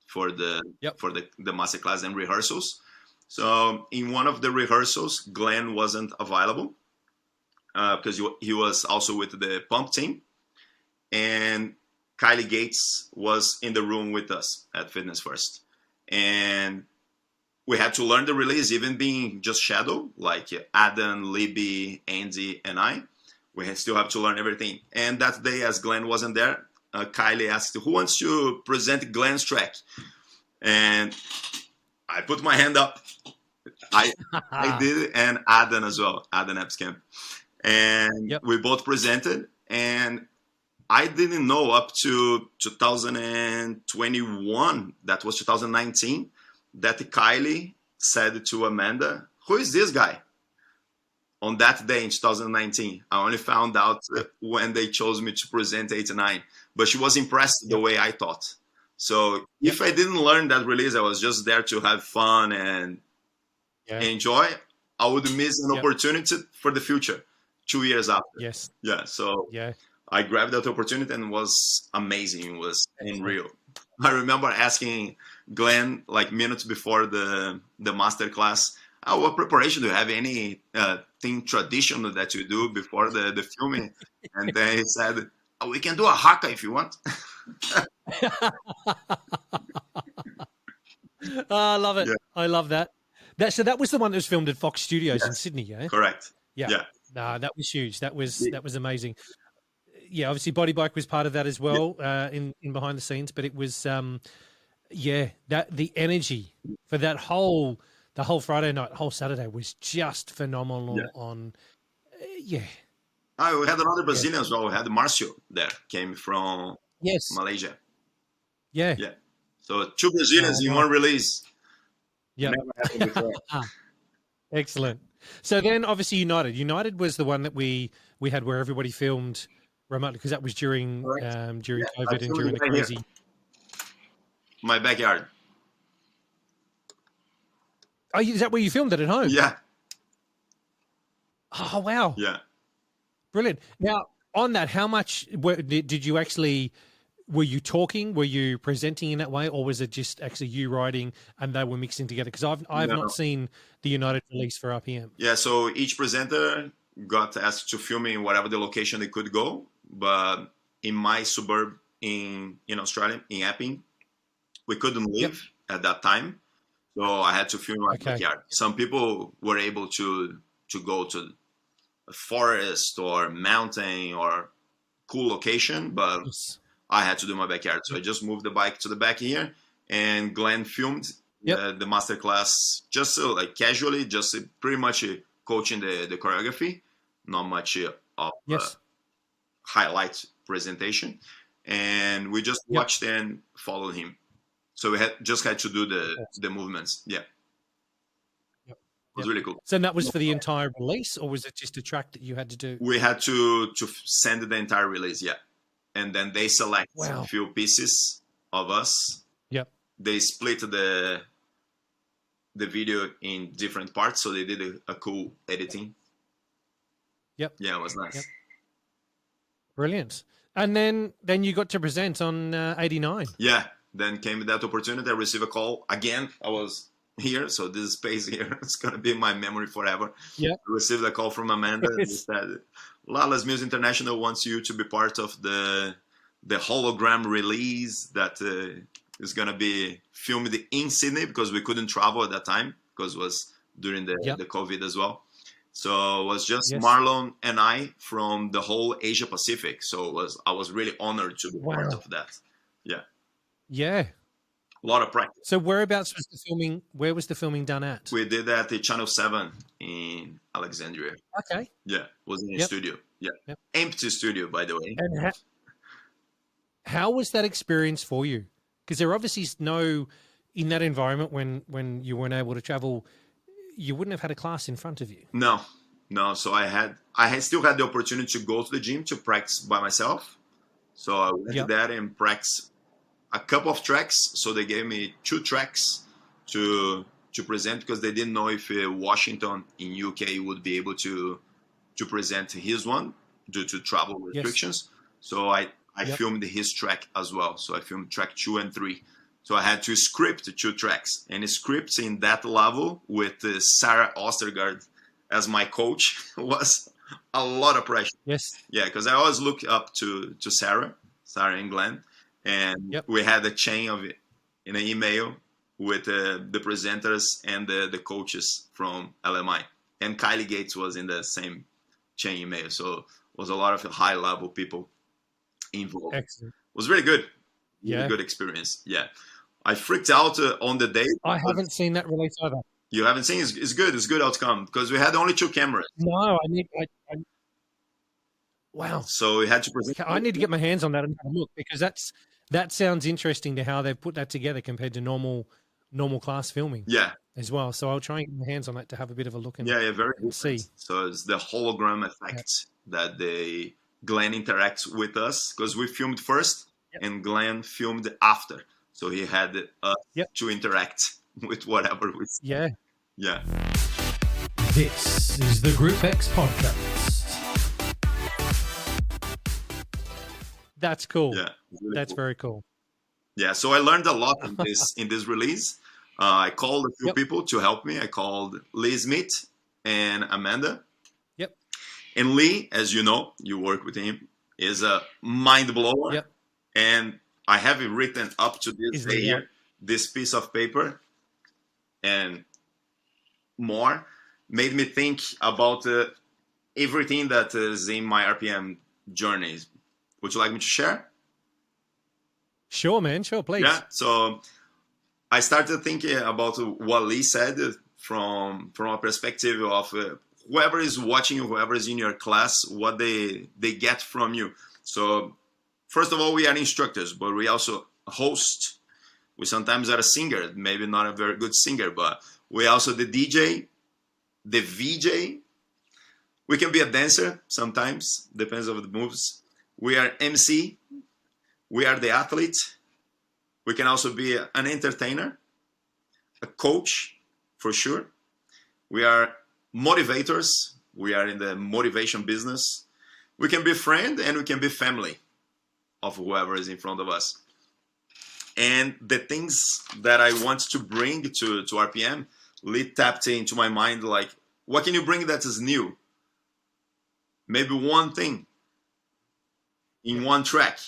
for the masterclass and rehearsals. So in one of the rehearsals, Glenn wasn't available because he was also with the pump team, and Kylie Gates was in the room with us at Fitness First, and we had to learn the release, even being just shadow, like Adam, Libby, Andy, and I. We still have to learn everything. And that day, as Glenn wasn't there, Kylie asked, who wants to present Glenn's track? And I put my hand up. I did it, and Adam as well, Adam Epskamp. And we both presented. And I didn't know up to 2021, that was 2019, that Kylie said to Amanda, who is this guy? On that day in 2019, I only found out when they chose me to present 89, but she was impressed the way I thought. So if I didn't learn that release, I was just there to have fun and enjoy, I would miss an opportunity for the future 2 years after. Yes. Yeah. So I grabbed that opportunity and it was amazing. It was unreal. I remember asking Glenn like minutes before the masterclass, what preparation do you have? Any thing traditional that you do before the filming? And then he said, we can do a haka if you want. I love it. Yeah. I love that. So that was the one that was filmed at Fox Studios in Sydney, yeah? Correct. Yeah. No, that was huge. That was amazing. Yeah, obviously Body Bike was part of that as well, in behind the scenes, but it was that the energy for the whole Friday night, whole Saturday was just phenomenal on we had another Brazilian as well. We had Marcio there, came from Malaysia. Yeah. So 2 Brazilians in one release. Yeah. Excellent. So then obviously United was the one that we had where everybody filmed remotely, because that was during COVID and during the crazy. My backyard. Oh, is that where you filmed it at home? Yeah. Oh, wow. Yeah. Brilliant. Now, on that, how much did you actually, were you talking, were you presenting in that way, or was it just actually you writing and they were mixing together? Because I've not seen the United release for RPM. Yeah, so each presenter got asked to film in whatever the location they could go. But in my suburb in Australia, in Epping, we couldn't live at that time. So I had to film in my Okay. backyard. Some people were able to go to a forest or mountain or cool location, but Yes. I had to do my backyard. So I just moved the bike to the back here, and Glenn filmed Yep. the masterclass just so like casually, just pretty much coaching the choreography, not much of Yes. highlight presentation, and we just Yep. watched and followed him. So we had to do the movements. Yeah, it Yep. was Yep. really cool. So that was for the entire release, or was it just a track that you had to do? We had to send the entire release, yeah, and then they select a Wow. few pieces of us. Yep. They split the video in different parts, so they did a cool editing. Yep. Yeah, it was nice. Yep. Brilliant. And then you got to present on 89. Yeah, then came that opportunity. I received a call again. I was here, so this space here is gonna be in my memory forever. Yeah. I received a call from Amanda. And Yes. said, Lala's Music International wants you to be part of the hologram release that is gonna be filmed in Sydney, because we couldn't travel at that time because it was during the COVID as well. So it was just Yes. Marlon and I from the whole Asia Pacific. So I was really honored to be part of that. Yeah. Yeah. A lot of practice. So whereabouts was the filming? Where was the filming done at? We did that at Channel 7 in Alexandria. Okay. Yeah, was in a Yep. studio. Yeah. Yep. Empty studio, by the way. And how was that experience for you? Because there obviously is no, in that environment when you weren't able to travel, you wouldn't have had a class in front of you. No. So I had still had the opportunity to go to the gym to practice by myself. So I went to that and practiced a couple of tracks. So they gave me 2 tracks to present, because they didn't know if Washington in UK would be able to present his one due to travel restrictions. Yes. So I filmed his track as well. So I filmed track 2 and 3. So I had to script 2 tracks, and scripts in that level with Sarah Ostergaard as my coach was a lot of pressure. Yes. Yeah, because I always look up to Sarah and Glenn, and we had a chain of in an email with the presenters and the coaches from LMI, and Kylie Gates was in the same chain email. So it was a lot of high level people involved. Excellent. It was really good. Yeah. Really good experience. Yeah. I freaked out on the day. I haven't seen that release either. You haven't seen? It's good. It's good outcome, because we had only 2 cameras. No, wow. So we had to present. I need to get my hands on that and have a look, because that sounds interesting to how they've put that together compared to normal class filming. Yeah. As well. So I'll try and get my hands on that to have a bit of a look and very and see. So it's the hologram effect that Glenn interacts with us, because we filmed first and Glenn filmed after. So he had to interact with whatever we see. Yeah. Yeah. This is the Group X podcast. That's cool. Yeah. Really That's cool. very cool. Yeah. So I learned a lot in this release. I called a few people to help me. I called Lee Smith and Amanda. Yep. And Lee, as you know, you work with him, is a mind blower. Yep. And I have it written up to this day here, this piece of paper and more made me think about everything that is in my RPM journey. Would you like me to share? Sure, man. Sure, please. Yeah. So I started thinking about what Lee said from a perspective of whoever is watching you, whoever is in your class, what they get from you. So first of all, we are instructors, but we also host. We sometimes are a singer, maybe not a very good singer, but we also the DJ, the VJ. We can be a dancer sometimes, depends on the moves. We are MC. We are the athlete. We can also be an entertainer, a coach, for sure. We are motivators. We are in the motivation business. We can be friend and we can be family of whoever is in front of us. And the things that I want to bring to RPM, Lee tapped into my mind, like, what can you bring that is new? Maybe one thing in one track,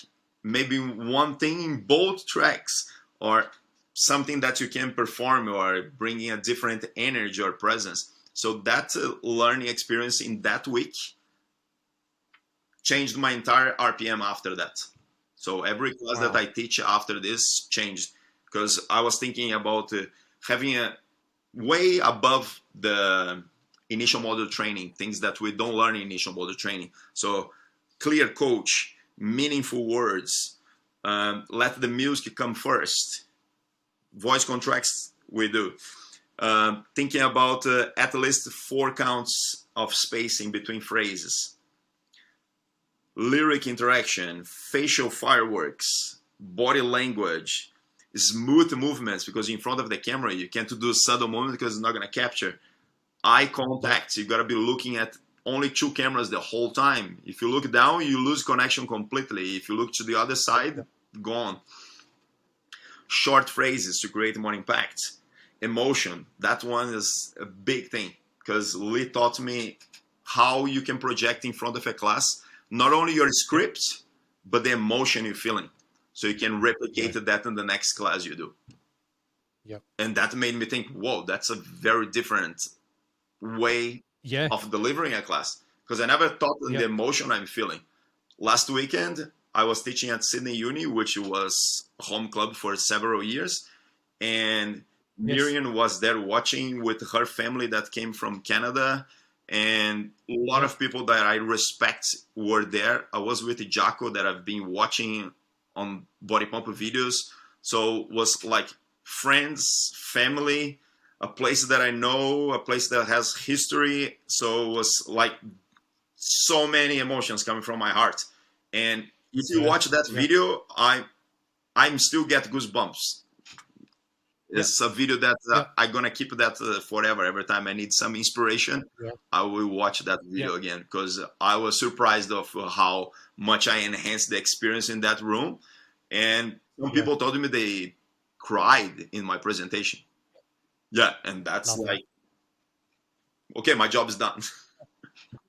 maybe one thing in both tracks, or something that you can perform or bringing a different energy or presence. So that learning experience in that week changed my entire RPM after that. So every class that I teach after this changed, because I was thinking about having a way above the initial model training, things that we don't learn in initial model training. So clear coach, meaningful words, let the music come first, voice contracts we do. Thinking about at least 4 counts of spacing between phrases, lyric interaction, facial fireworks, body language, smooth movements, because in front of the camera you can't do subtle movements because it's not going to capture. Eye contact, you got to be looking at only 2 cameras the whole time. If you look down, you lose connection completely. If you look to the other side, gone. Short phrases to create more impact. Emotion, that one is a big thing, because Lee taught me how you can project in front of a class not only your script, but the emotion you're feeling, so you can replicate that in the next class you do. And that made me think, whoa, that's a very different way of delivering a class, because I never thought of the emotion I'm feeling. Last weekend, I was teaching at Sydney Uni, which was a home club for several years, and Miriam was there watching with her family that came from Canada, and a lot of people that I respect were there. I was with Jaco, that I've been watching on body pump videos, so it was like friends, family, a place that I know, a place that has history. So it was like so many emotions coming from my heart. And if you watch that video, I'm still get goosebumps. It's a video that I'm going to keep that forever. Every time I need some inspiration, I will watch that video again, because I was surprised of how much I enhanced the experience in that room. And some people told me they cried in my presentation. Yeah, and that's okay, my job is done.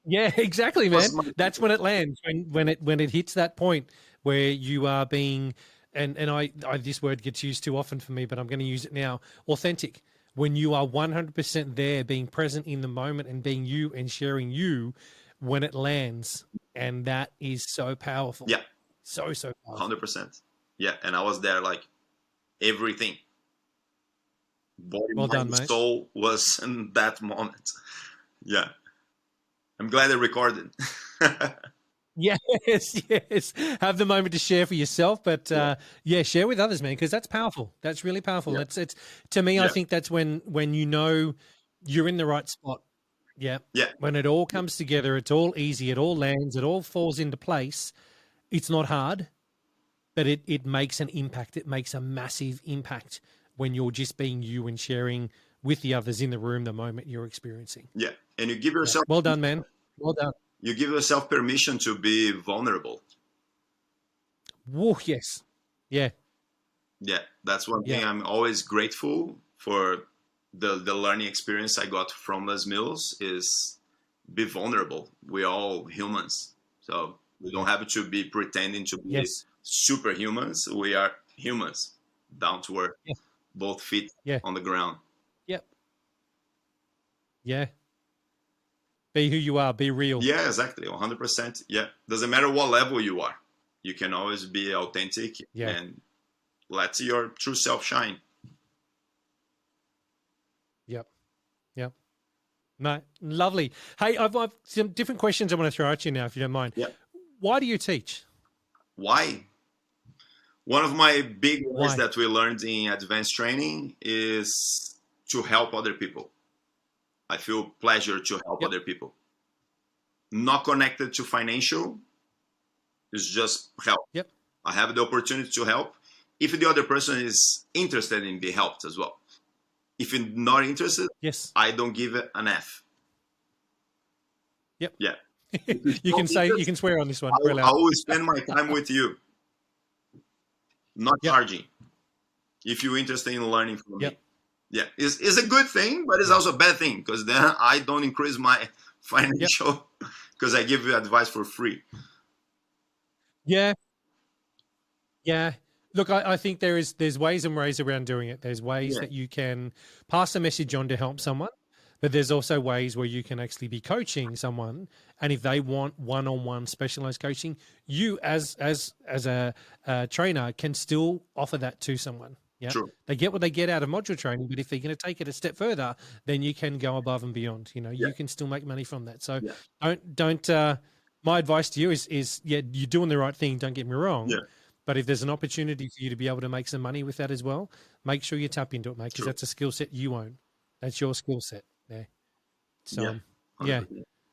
Yeah, exactly, man. That's when it lands, when it hits that point where you are being, and I this word gets used too often for me, but I'm going to use it now, authentic. When you are 100% there, being present in the moment and being you and sharing you, when it lands, and that is so powerful. Yeah, so powerful. 100%. Yeah, and I was there like everything. Body, mind, soul was in that moment. Yeah. I'm glad I recorded. Yes. Have the moment to share for yourself, but share with others, man, because that's powerful. That's really powerful. It's to me, I think that's when you know you're in the right spot. Yeah. When it all comes together, it's all easy, it all lands, it all falls into place. It's not hard, but it makes an impact. It makes a massive impact when you're just being you and sharing with the others in the room the moment you're experiencing. Yeah, and you give yourself... Well done, man. Well done. You give yourself permission to be vulnerable. Whoa, yes. Yeah. Yeah, that's one thing I'm always grateful for. The learning experience I got from Les Mills is be vulnerable. We're all humans, so we don't have to be pretending to be superhumans. We are humans, down to earth. Both feet on the ground. Yeah. Be who you are. Be real. Yeah, exactly. 100%. Yeah. Doesn't matter what level you are. You can always be authentic and let your true self shine. Yep. No, lovely. Hey, I've some different questions I want to throw at you now, if you don't mind. Yeah. Why do you teach? Why? One of my big words that we learned in advanced training is to help other people. I feel pleasure to help other people. Not connected to financial, it's just help. I have the opportunity to help if the other person is interested in being helped as well. If you're not interested, I don't give it an F. Yeah. You can swear on this one. I will spend my time with you. Not charging. If you're interested in learning from me. Yeah, it's a good thing, but it's also a bad thing, because then I don't increase my financial, because I give you advice for free. Yeah. Look, I think there's ways and ways around doing it. There's ways that you can pass a message on to help someone, but there's also ways where you can actually be coaching someone, and if they want one-on-one specialized coaching, you as a trainer can still offer that to someone. Yeah, True. they get what they get out of module training, but if they're going to take it a step further, then you can go above and beyond. You know, you can still make money from that. So don't. My advice to you is you're doing the right thing. Don't get me wrong. Yeah. But if there's an opportunity for you to be able to make some money with that as well, make sure you tap into it, mate, because that's a skill set you own. That's your skill set there. So, yeah.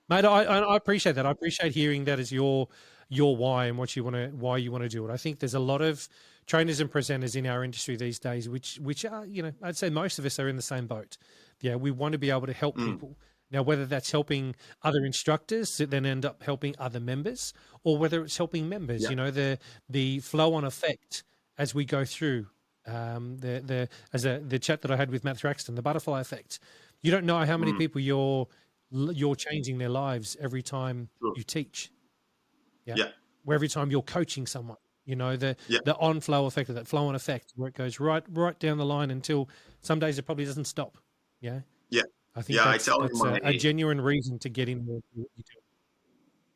Mate, I appreciate that. I appreciate hearing that as your why and why you want to do it. I think there's a lot of trainers and presenters in our industry these days, which are, you know, I'd say most of us are in the same boat. Yeah, we want to be able to help people. Now, whether that's helping other instructors that then end up helping other members, or whether it's helping members, you know, the flow-on effect as we go through the chat that I had with Matt Thraxton, the butterfly effect. You don't know how many people you're changing their lives every time you teach. Yeah. Where every time you're coaching someone, you know, the on-flow effect of that flow-on effect, where it goes right down the line until some days it probably doesn't stop. Yeah. Yeah. I think that's a genuine reason to get in what you do.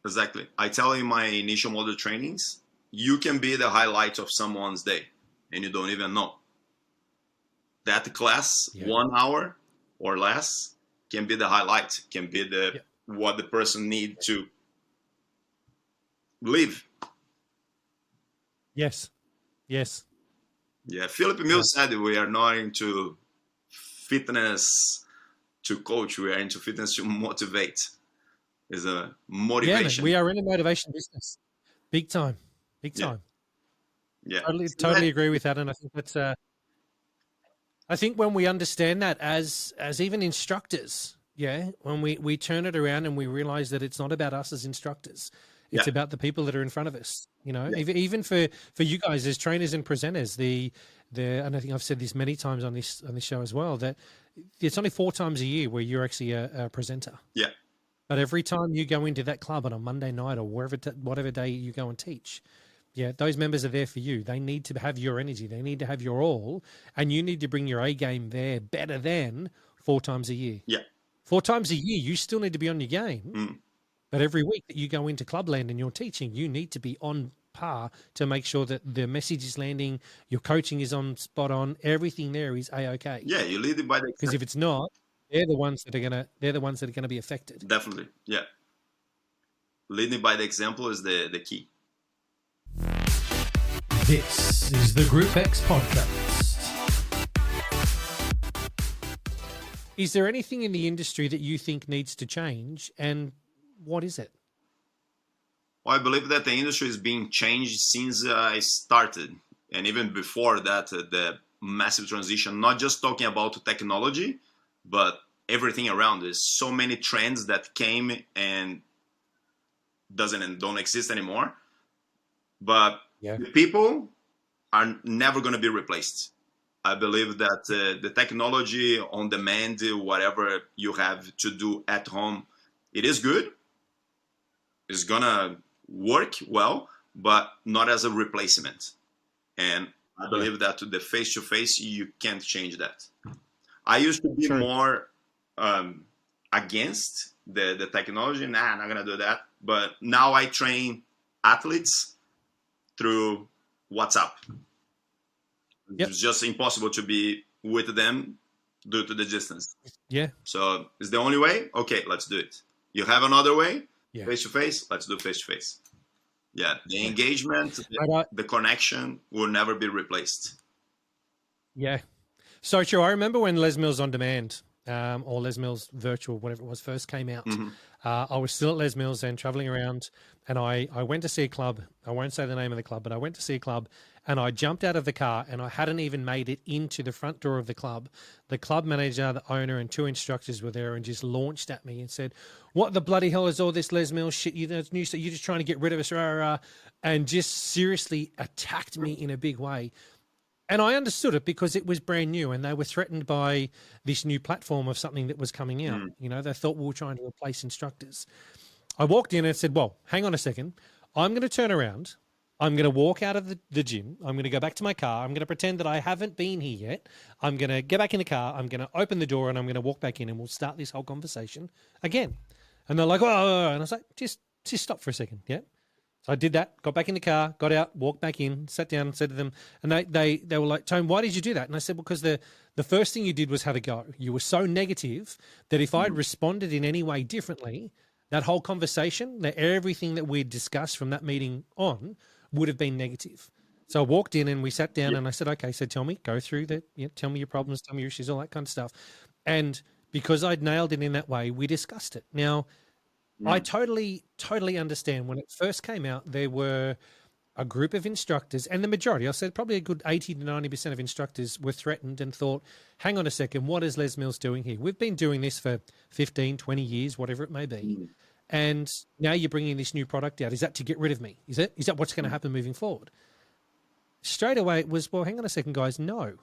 Exactly. I tell in my initial model trainings, you can be the highlight of someone's day and you don't even know. That class, 1 hour or less, can be the highlight, can be the what the person need to live. Yes. Yeah, Philip Mills said we are not into fitness to coach, we are into fitness to motivate. Is a motivation. Yeah, we are in a motivation business. Big time. Yeah. Totally agree with that. And I think that's I think when we understand that as even instructors, when we turn it around and we realize that it's not about us as instructors. It's about the people that are in front of us, you know, even for you guys as trainers and presenters, and I think I've said this many times on this show as well, that it's only 4 times a year where you're actually a presenter. Yeah. But every time you go into that club on a Monday night or whatever day you go and teach, those members are there for you. They need to have your energy. They need to have your all, and you need to bring your A game there better than 4 times a year. Yeah. 4 times a year, you still need to be on your game. But every week that you go into Clubland and you're teaching, you need to be on par to make sure that the message is landing, your coaching is on spot on, everything there is A-okay. Yeah, you lead it by the because if it's not, they're the ones that are gonna be affected. Definitely, yeah. Leading by the example is the key. This is the Group X podcast. Is there anything in the industry that you think needs to change, and what is it? Well, I believe that the industry is being changed since I started, and even before that, the massive transition, not just talking about technology, but everything around. There's so many trends that came and don't exist anymore. But the people are never going to be replaced. I believe that the technology on demand, whatever you have to do at home, it is good. It's going to work well, but not as a replacement. And I believe that the face-to-face, you can't change that. I used to be more against the technology. I'm not going to do that. But now I train athletes through WhatsApp. It's just impossible to be with them due to the distance. Yeah. So it's the only way? Okay, let's do it. You have another way? Face-to-face? Let's do face-to-face. Yeah, the engagement, the connection will never be replaced. Yeah. So true. I remember when Les Mills On Demand or Les Mills Virtual, whatever it was, first came out. I was still at Les Mills and traveling around, and I went to see a club. I won't say the name of the club, but I went to see a club, and I jumped out of the car, and I hadn't even made it into the front door of the club. The club manager, the owner, and 2 instructors were there and just launched at me and said, "What the bloody hell is all this Les Mills shit? You're just trying to get rid of us," rah, rah, rah, and just seriously attacked me in a big way. And I understood it because it was brand new and they were threatened by this new platform of something that was coming out. You know, they thought we were trying to replace instructors. I walked in and said, well, hang on a second. I'm going to turn around I'm going to walk out of the gym. I'm going to go back to my car. I'm going to pretend that I haven't been here yet. I'm going to get back in the car. I'm going to open the door and I'm going to walk back in and we'll start this whole conversation again. And they're like, oh, and I was like, just stop for a second. Yeah. So I did that, got back in the car, got out, walked back in, sat down and said to them, and they were like, Tone, why did you do that? And I said, because the first thing you did was have a go. You were so negative that if I'd responded in any way differently, that whole conversation, that everything that we'd discussed from that meeting on would have been negative. So I walked in and we sat down and I said, okay, so tell me, go through that, tell me your problems, tell me your issues, all that kind of stuff. And because I'd nailed it in that way, we discussed it. Now, I totally understand when it first came out, there were a group of instructors and the majority, I said probably a good 80 to 90% of instructors were threatened and thought, hang on a second, what is Les Mills doing here? We've been doing this for 15, 20 years, whatever it may be. And now you're bringing this new product out. Is that to get rid of me? Is that what's going to happen moving forward? Straight away it was, well, hang on a second, guys. No.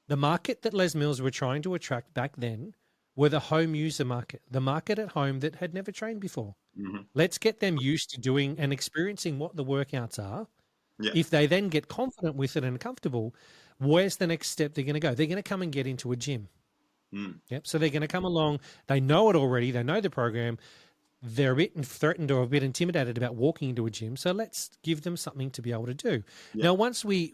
The market that Les Mills were trying to attract back then were the home user market, the market at home that had never trained before. Let's get them used to doing and experiencing what the workouts are. Yeah. If they then get confident with it and comfortable, where's the next step they're going to go? They're going to come and get into a gym. Yep. So they're going to come along. They know it already. They know the program. They're a bit threatened or a bit intimidated about walking into a gym. So let's give them something to be able to do. Yeah. Now, once we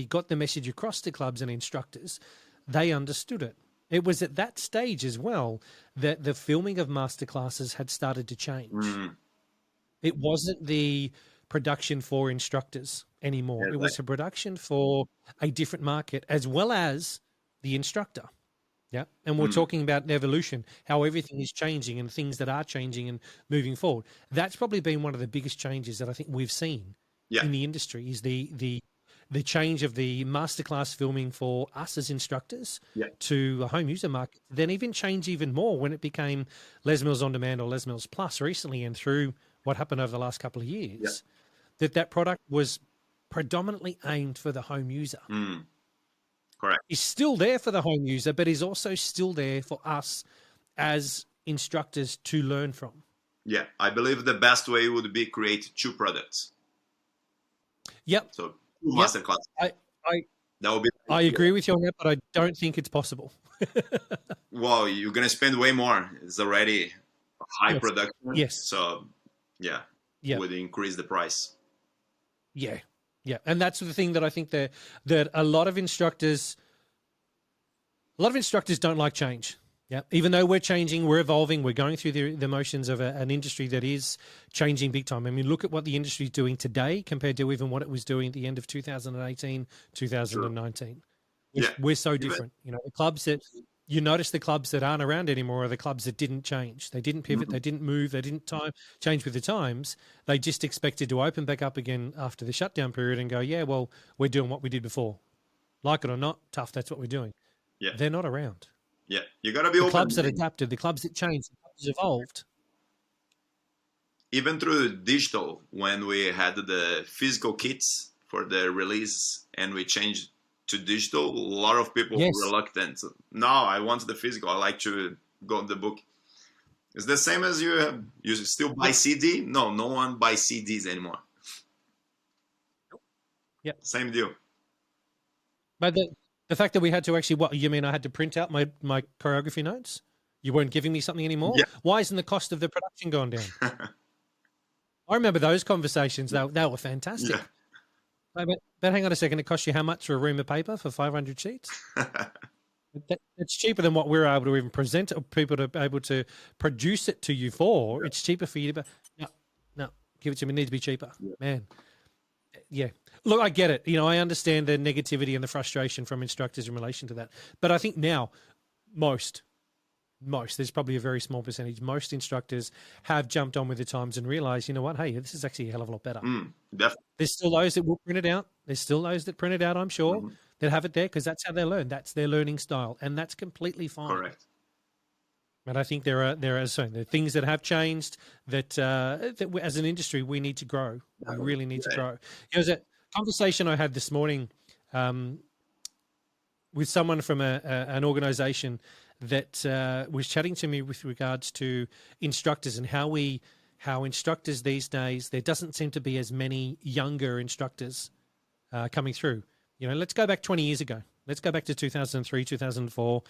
got the message across to clubs and instructors, they understood it. It was at that stage as well that the filming of masterclasses had started to change. It wasn't the production for instructors anymore. It was a production for a different market as well as the instructor. Yeah. And we're talking about evolution, how everything is changing and things that are changing and moving forward. That's probably been one of the biggest changes that I think we've seen in the industry is the change of the masterclass filming for us as instructors to a home user market, then even change even more when it became Les Mills On Demand or Les Mills Plus recently and through what happened over the last couple of years, that product was predominantly aimed for the home user. Correct. He's still there for the home user, but he's also still there for us as instructors to learn from. Yeah, I believe the best way would be create two products. Yep. So masterclass. I agree with you on that, but I don't think it's possible. Well, you're gonna spend way more. It's already a high production. Yes. So would increase the price. Yeah. Yeah. And that's the thing that I think that a lot of instructors don't like change. Yeah. Even though we're changing, we're evolving, we're going through the motions of an industry that is changing big time. I mean, look at what the industry is doing today compared to even what it was doing at the end of 2018, 2019. We're so different. You know, the clubs that you notice, the clubs that aren't around anymore are the clubs that didn't change. They didn't pivot. They didn't move. They didn't change with the times. They just expected to open back up again after the shutdown period and go, yeah, well, we're doing what we did before. Like it or not, tough, that's what we're doing. Yeah. They're not around. Yeah, you got to be the open. Clubs that adapted, the clubs that changed, the clubs that evolved. Even through digital, when we had the physical kits for the release and we changed to digital, a lot of people were reluctant. No, I want the physical. I like to go in the book. It's the same as you still buy CD. No one buys CDs anymore. Yep. Same deal. But the fact that we had to actually, what you mean? I had to print out my choreography notes. You weren't giving me something anymore. Yeah. Why isn't the cost of the production gone down? I remember those conversations. They were fantastic. Yeah. But hang on a second. It costs you how much for a ream of paper for 500 sheets? It's cheaper than what we're able to even present it, or people to be able to produce it to you for. Yeah. It's cheaper for you to. No, give it to me. It needs to be cheaper, man. Yeah. Look, I get it. You know, I understand the negativity and the frustration from instructors in relation to that. But I think now most, there's probably a very small percentage, most instructors have jumped on with the times and realized, you know what, hey, this is actually a hell of a lot better. Definitely. There's still those that will print it out. There's still those that print it out, I'm sure, that have it there because that's how they learn. That's their learning style. And that's completely fine. Correct. And I think there are things that have changed that as an industry we need to grow. We really need to grow. There's a conversation I had this morning with someone from an organization that was chatting to me with regards to instructors and how we how instructors these days, there doesn't seem to be as many younger instructors coming through. You know, let's go back 20 years ago. Let's go back to 2003, 2004.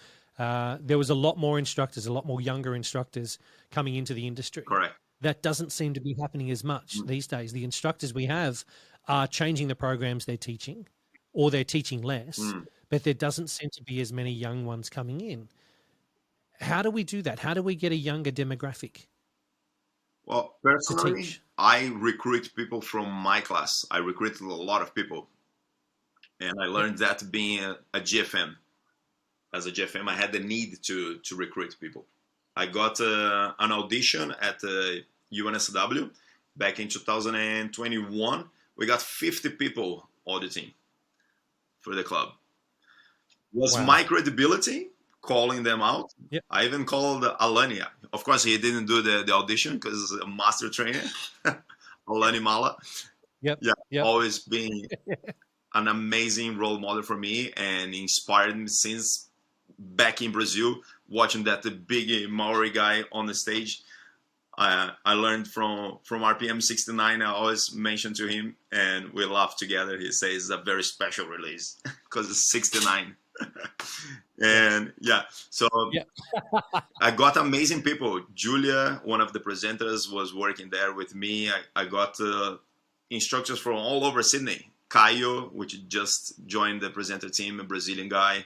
There was a lot more instructors, a lot more younger instructors coming into the industry. Correct. That doesn't seem to be happening as much these days. The instructors we have are changing the programs they're teaching, or they're teaching less, but there doesn't seem to be as many young ones coming in. How do we do that? How do we get a younger demographic? Well, personally, I recruit people from my class. I recruited a lot of people. And I learned that being a GFM. As a GFM, I had the need to recruit people. I got an audition at UNSW back in 2021. We got 50 people auditing for the club. It was my credibility calling them out. Yep. I even called Alani. Of course, he didn't do the audition because he's a master trainer. Alani Mala. Yep. Always being an amazing role model for me and inspired me since back in Brazil, watching that the big Maori guy on the stage. I learned from RPM 69. I always mention to him, and we laugh together. He says it's a very special release because it's 69. And so I got amazing people. Julia, one of the presenters, was working there with me. I got instructors from all over Sydney. Caio, which just joined the presenter team, a Brazilian guy.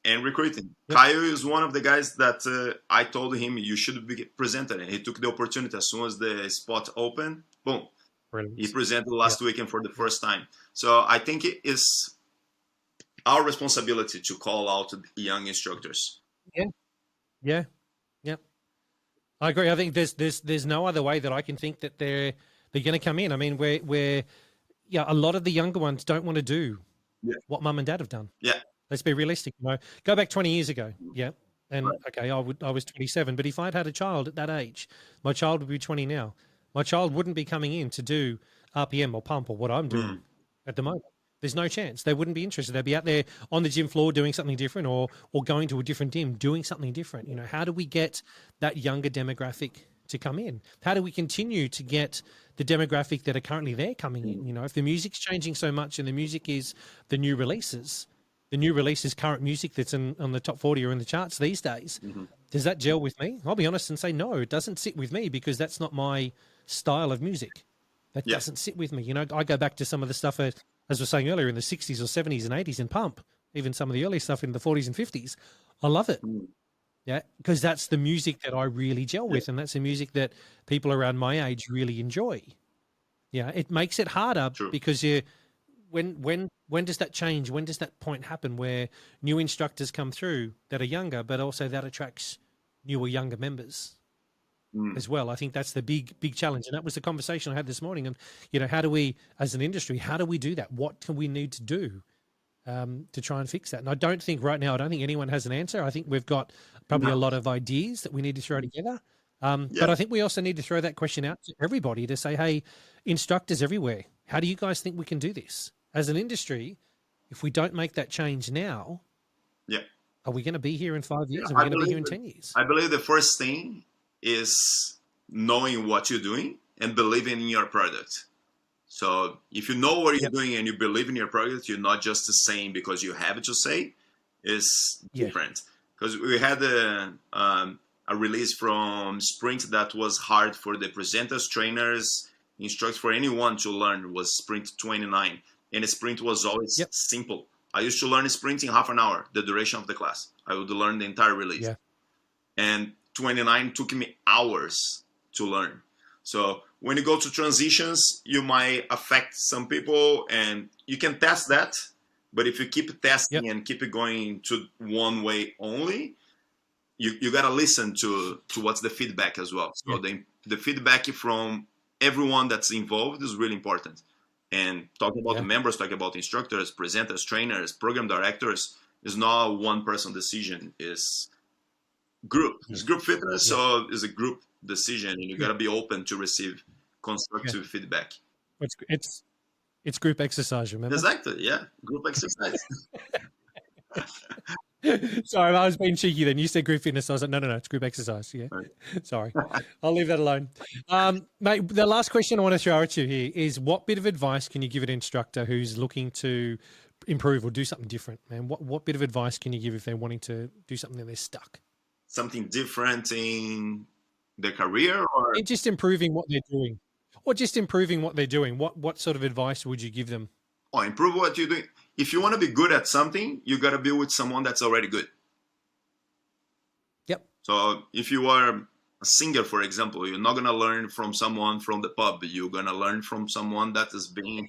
And recruiting. Caio is one of the guys that I told him you should be presenter. And he took the opportunity as soon as the spot opened. Boom. Brilliant. He presented last weekend for the first time. So I think it is our responsibility to call out young instructors. Yeah. I agree. I think there's no other way that I can think that they're going to come in. I mean, we're a lot of the younger ones don't want to do what mum and dad have done. Yeah. Let's be realistic. You know, go back 20 years ago. Yeah. And okay, I was 27, but if I'd had a child at that age, my child would be 20 now. My child wouldn't be coming in to do RPM or pump or what I'm doing at the moment. There's no chance. They wouldn't be interested. They'd be out there on the gym floor doing something different or going to a different gym doing something different. You know, how do we get that younger demographic to come in? How do we continue to get the demographic that are currently there coming in? You know, if the music's changing so much and the music is the new releases, current music that's on the top 40 or in the charts these days, does that gel with me? I'll be honest and say, no, it doesn't sit with me because that's not my style of music. That doesn't sit with me. You know, I go back to some of the stuff, as I was saying earlier, in the 60s or 70s and 80s in pump, even some of the early stuff in the 40s and 50s. I love it. Yeah, because that's the music that I really gel with, and that's the music that people around my age really enjoy. Yeah, it makes it harder because when does that change? When does that point happen where new instructors come through that are younger, but also that attracts newer, younger members as well? I think that's the big challenge, and that was the conversation I had this morning. And you know, how do we, as an industry, how do we do that? What can we need to do to try and fix that? And I don't think anyone has an answer. I think we've got probably a lot of ideas that we need to throw together. But I think we also need to throw that question out to everybody to say, hey, instructors everywhere, how do you guys think we can do this? As an industry, if we don't make that change now, are we going to be here in 5 years? Are we going to be here in 10 years? I believe the first thing is knowing what you're doing and believing in your product. So if you know what you're doing and you believe in your product, you're not just saying because you have to say. It's different. Because we had a release from Sprint that was hard for the presenters, trainers, instructors, for anyone to learn, was Sprint 29. And a Sprint was always simple. I used to learn Sprint in half an hour, the duration of the class. I would learn the entire release. And 29 took me hours to learn. So when you go to transitions, you might affect some people, and you can test that. But if you keep testing and keep it going to one way only, you got to listen to what's the feedback as well. So the feedback from everyone that's involved is really important. And talking about the members, talking about instructors, presenters, trainers, program directors, is not a one-person decision. It's group. It's group fitness, so it's a group decision, and you got to be open to receive constructive feedback. It's group exercise, remember? Exactly, group exercise. Sorry, I was being cheeky then. You said group fitness. I was like, no, it's group exercise. Yeah. Right. Sorry. I'll leave that alone. Mate, the last question I want to throw at you here is what bit of advice can you give an instructor who's looking to improve or do something different, man? What bit of advice can you give if they're wanting to do something and they're stuck? Something different in their career, or And just improving what they're doing. Or just improving what they're doing. What sort of advice would you give them? improve what you're doing. If you want to be good at something, you got to be with someone that's already good. Yep. So if you are a singer, for example, you're not going to learn from someone from the pub. You're going to learn from someone that has been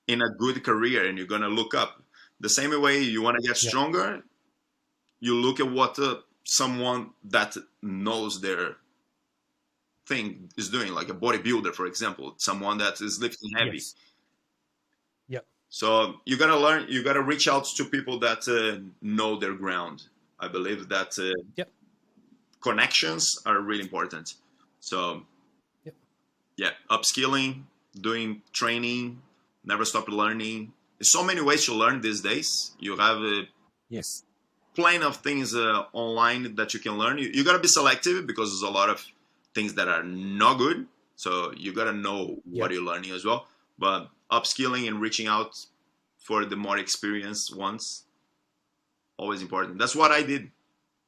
in a good career, and you're going to look up. The same way you want to get stronger, you look at what someone that knows their thing is doing, like a bodybuilder, for example, someone that is lifting heavy. Yes. Yep. So you got to learn, you got to reach out to people that know their ground. I believe that connections are really important. So upskilling, doing training, never stop learning. There's so many ways to learn these days. You have plenty of things online that you can learn. You got to be selective because there's a lot of things that are not good. So you got to know what you're learning as well. But upskilling and reaching out for the more experienced ones, always important. That's what I did.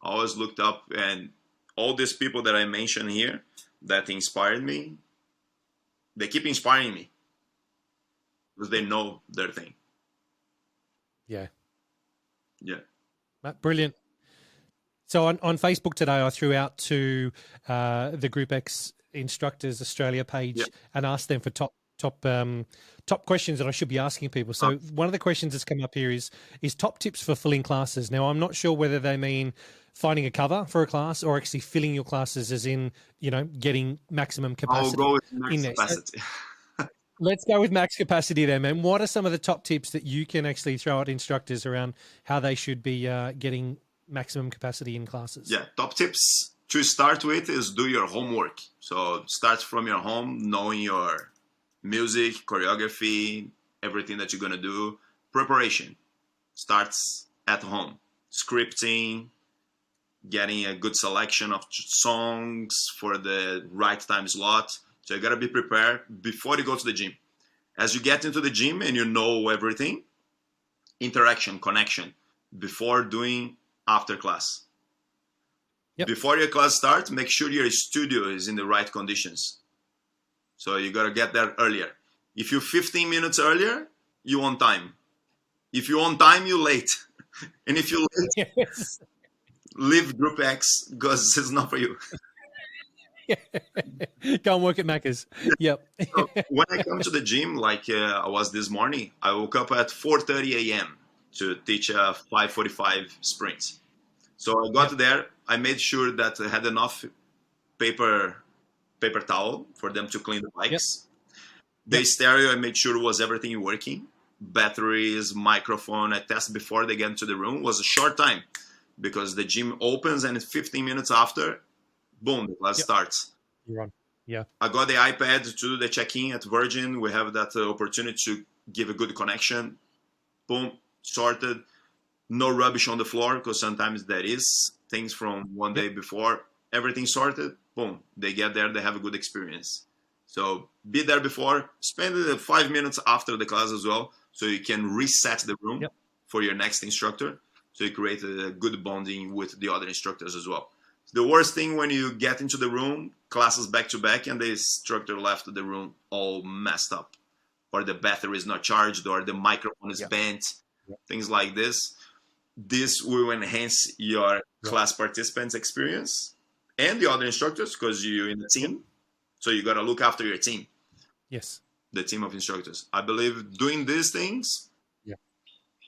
I always looked up, and all these people that I mentioned here that inspired me, they keep inspiring me because they know their thing. Yeah. Brilliant. So on Facebook today, I threw out to the Group X Instructors Australia page and asked them for top questions that I should be asking people. So one of the questions that's come up here is top tips for filling classes. Now, I'm not sure whether they mean finding a cover for a class or actually filling your classes as in, getting maximum capacity. I'll go with max capacity. Let's go with max capacity there, man. What are some of the top tips that you can actually throw at instructors around how they should be getting maximum capacity in classes? Yeah, top tips to start with is do your homework. So start from your home, knowing your music, choreography, everything that you're going to do. Preparation starts at home. Scripting, getting a good selection of songs for the right time slot. So you got to be prepared before you go to the gym. As you get into the gym and you know everything, interaction, connection, before doing after class. Before your class starts, make sure your studio is in the right conditions. So you got to get there earlier. If you're 15 minutes earlier, you're on time. If you're on time, you're late. And if you're late, leave Group X because it's not for you. Go and work at Macca's. Yep. So when I come to the gym, like I was this morning, I woke up at 4:30 a.m. to teach a 5:45 sprint. So I got there. I made sure that I had enough paper towel for them to clean the bikes. The stereo, I made sure was everything working. Batteries, microphone, I tested before they get into the room. It was a short time because the gym opens and 15 minutes after, boom, the class starts. You're on. Yeah. I got the iPad to do the check-in at Virgin. We have that opportunity to give a good connection. Boom, sorted. No rubbish on the floor because sometimes there is things from one day before. Everything sorted. Boom, they get there. They have a good experience. So be there before. Spend 5 minutes after the class as well so you can reset the room for your next instructor. So you create a good bonding with the other instructors as well. The worst thing when you get into the room, classes back to back, and the instructor left the room all messed up, or the battery is not charged, or the microphone is bent, things like this. This will enhance your class participants' experience and the other instructors because you're in a team. So you got to look after your team. Yes. The team of instructors. I believe doing these things,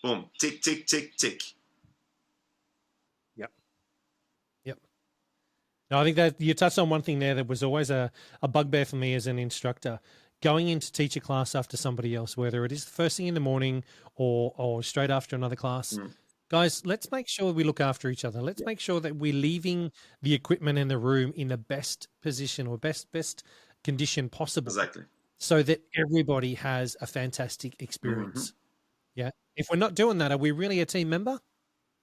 boom, tick, tick, tick, tick. No, I think that you touched on one thing there that was always a bugbear for me as an instructor. Going in to teach a class after somebody else, whether it is the first thing in the morning or straight after another class. Guys, let's make sure we look after each other. Let's make sure that we're leaving the equipment in the room in the best position or best condition possible. Exactly. So that everybody has a fantastic experience. Yeah. If we're not doing that, are we really a team member?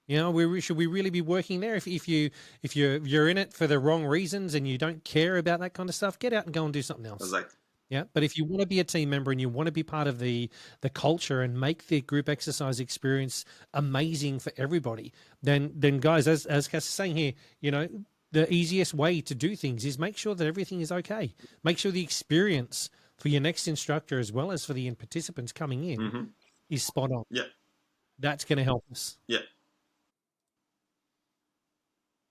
You know, should we really be working there? If you're in it for the wrong reasons and you don't care about that kind of stuff, get out and go and do something else. Exactly. Yeah, but if you want to be a team member and you want to be part of the culture and make the group exercise experience amazing for everybody, then guys, as Cass is saying here, you know, the easiest way to do things is make sure that everything is okay. Make sure the experience for your next instructor as well as for the participants coming in is spot on. Yeah. That's going to help us. Yeah.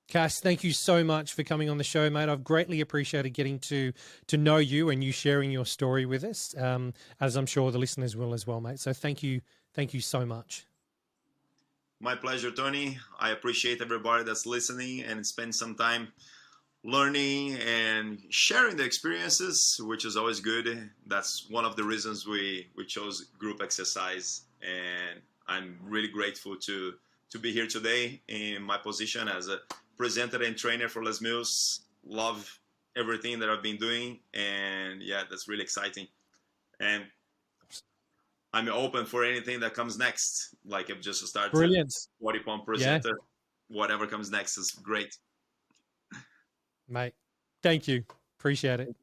Cass, thank you so much for coming on the show, mate. I've greatly appreciated getting to know you and you sharing your story with us, as I'm sure the listeners will as well, mate. So thank you so much. My pleasure, Tony. I appreciate everybody that's listening and spend some time learning and sharing the experiences, which is always good. That's one of the reasons we chose group exercise, and I'm really grateful to be here today in my position as a presenter and trainer for Les Mills. Love everything that I've been doing, and yeah, that's really exciting. And I'm open for anything that comes next. Like I've just started Brilliant. body pump presenter. Yeah. Whatever comes next is great. Mate, thank you. Appreciate it.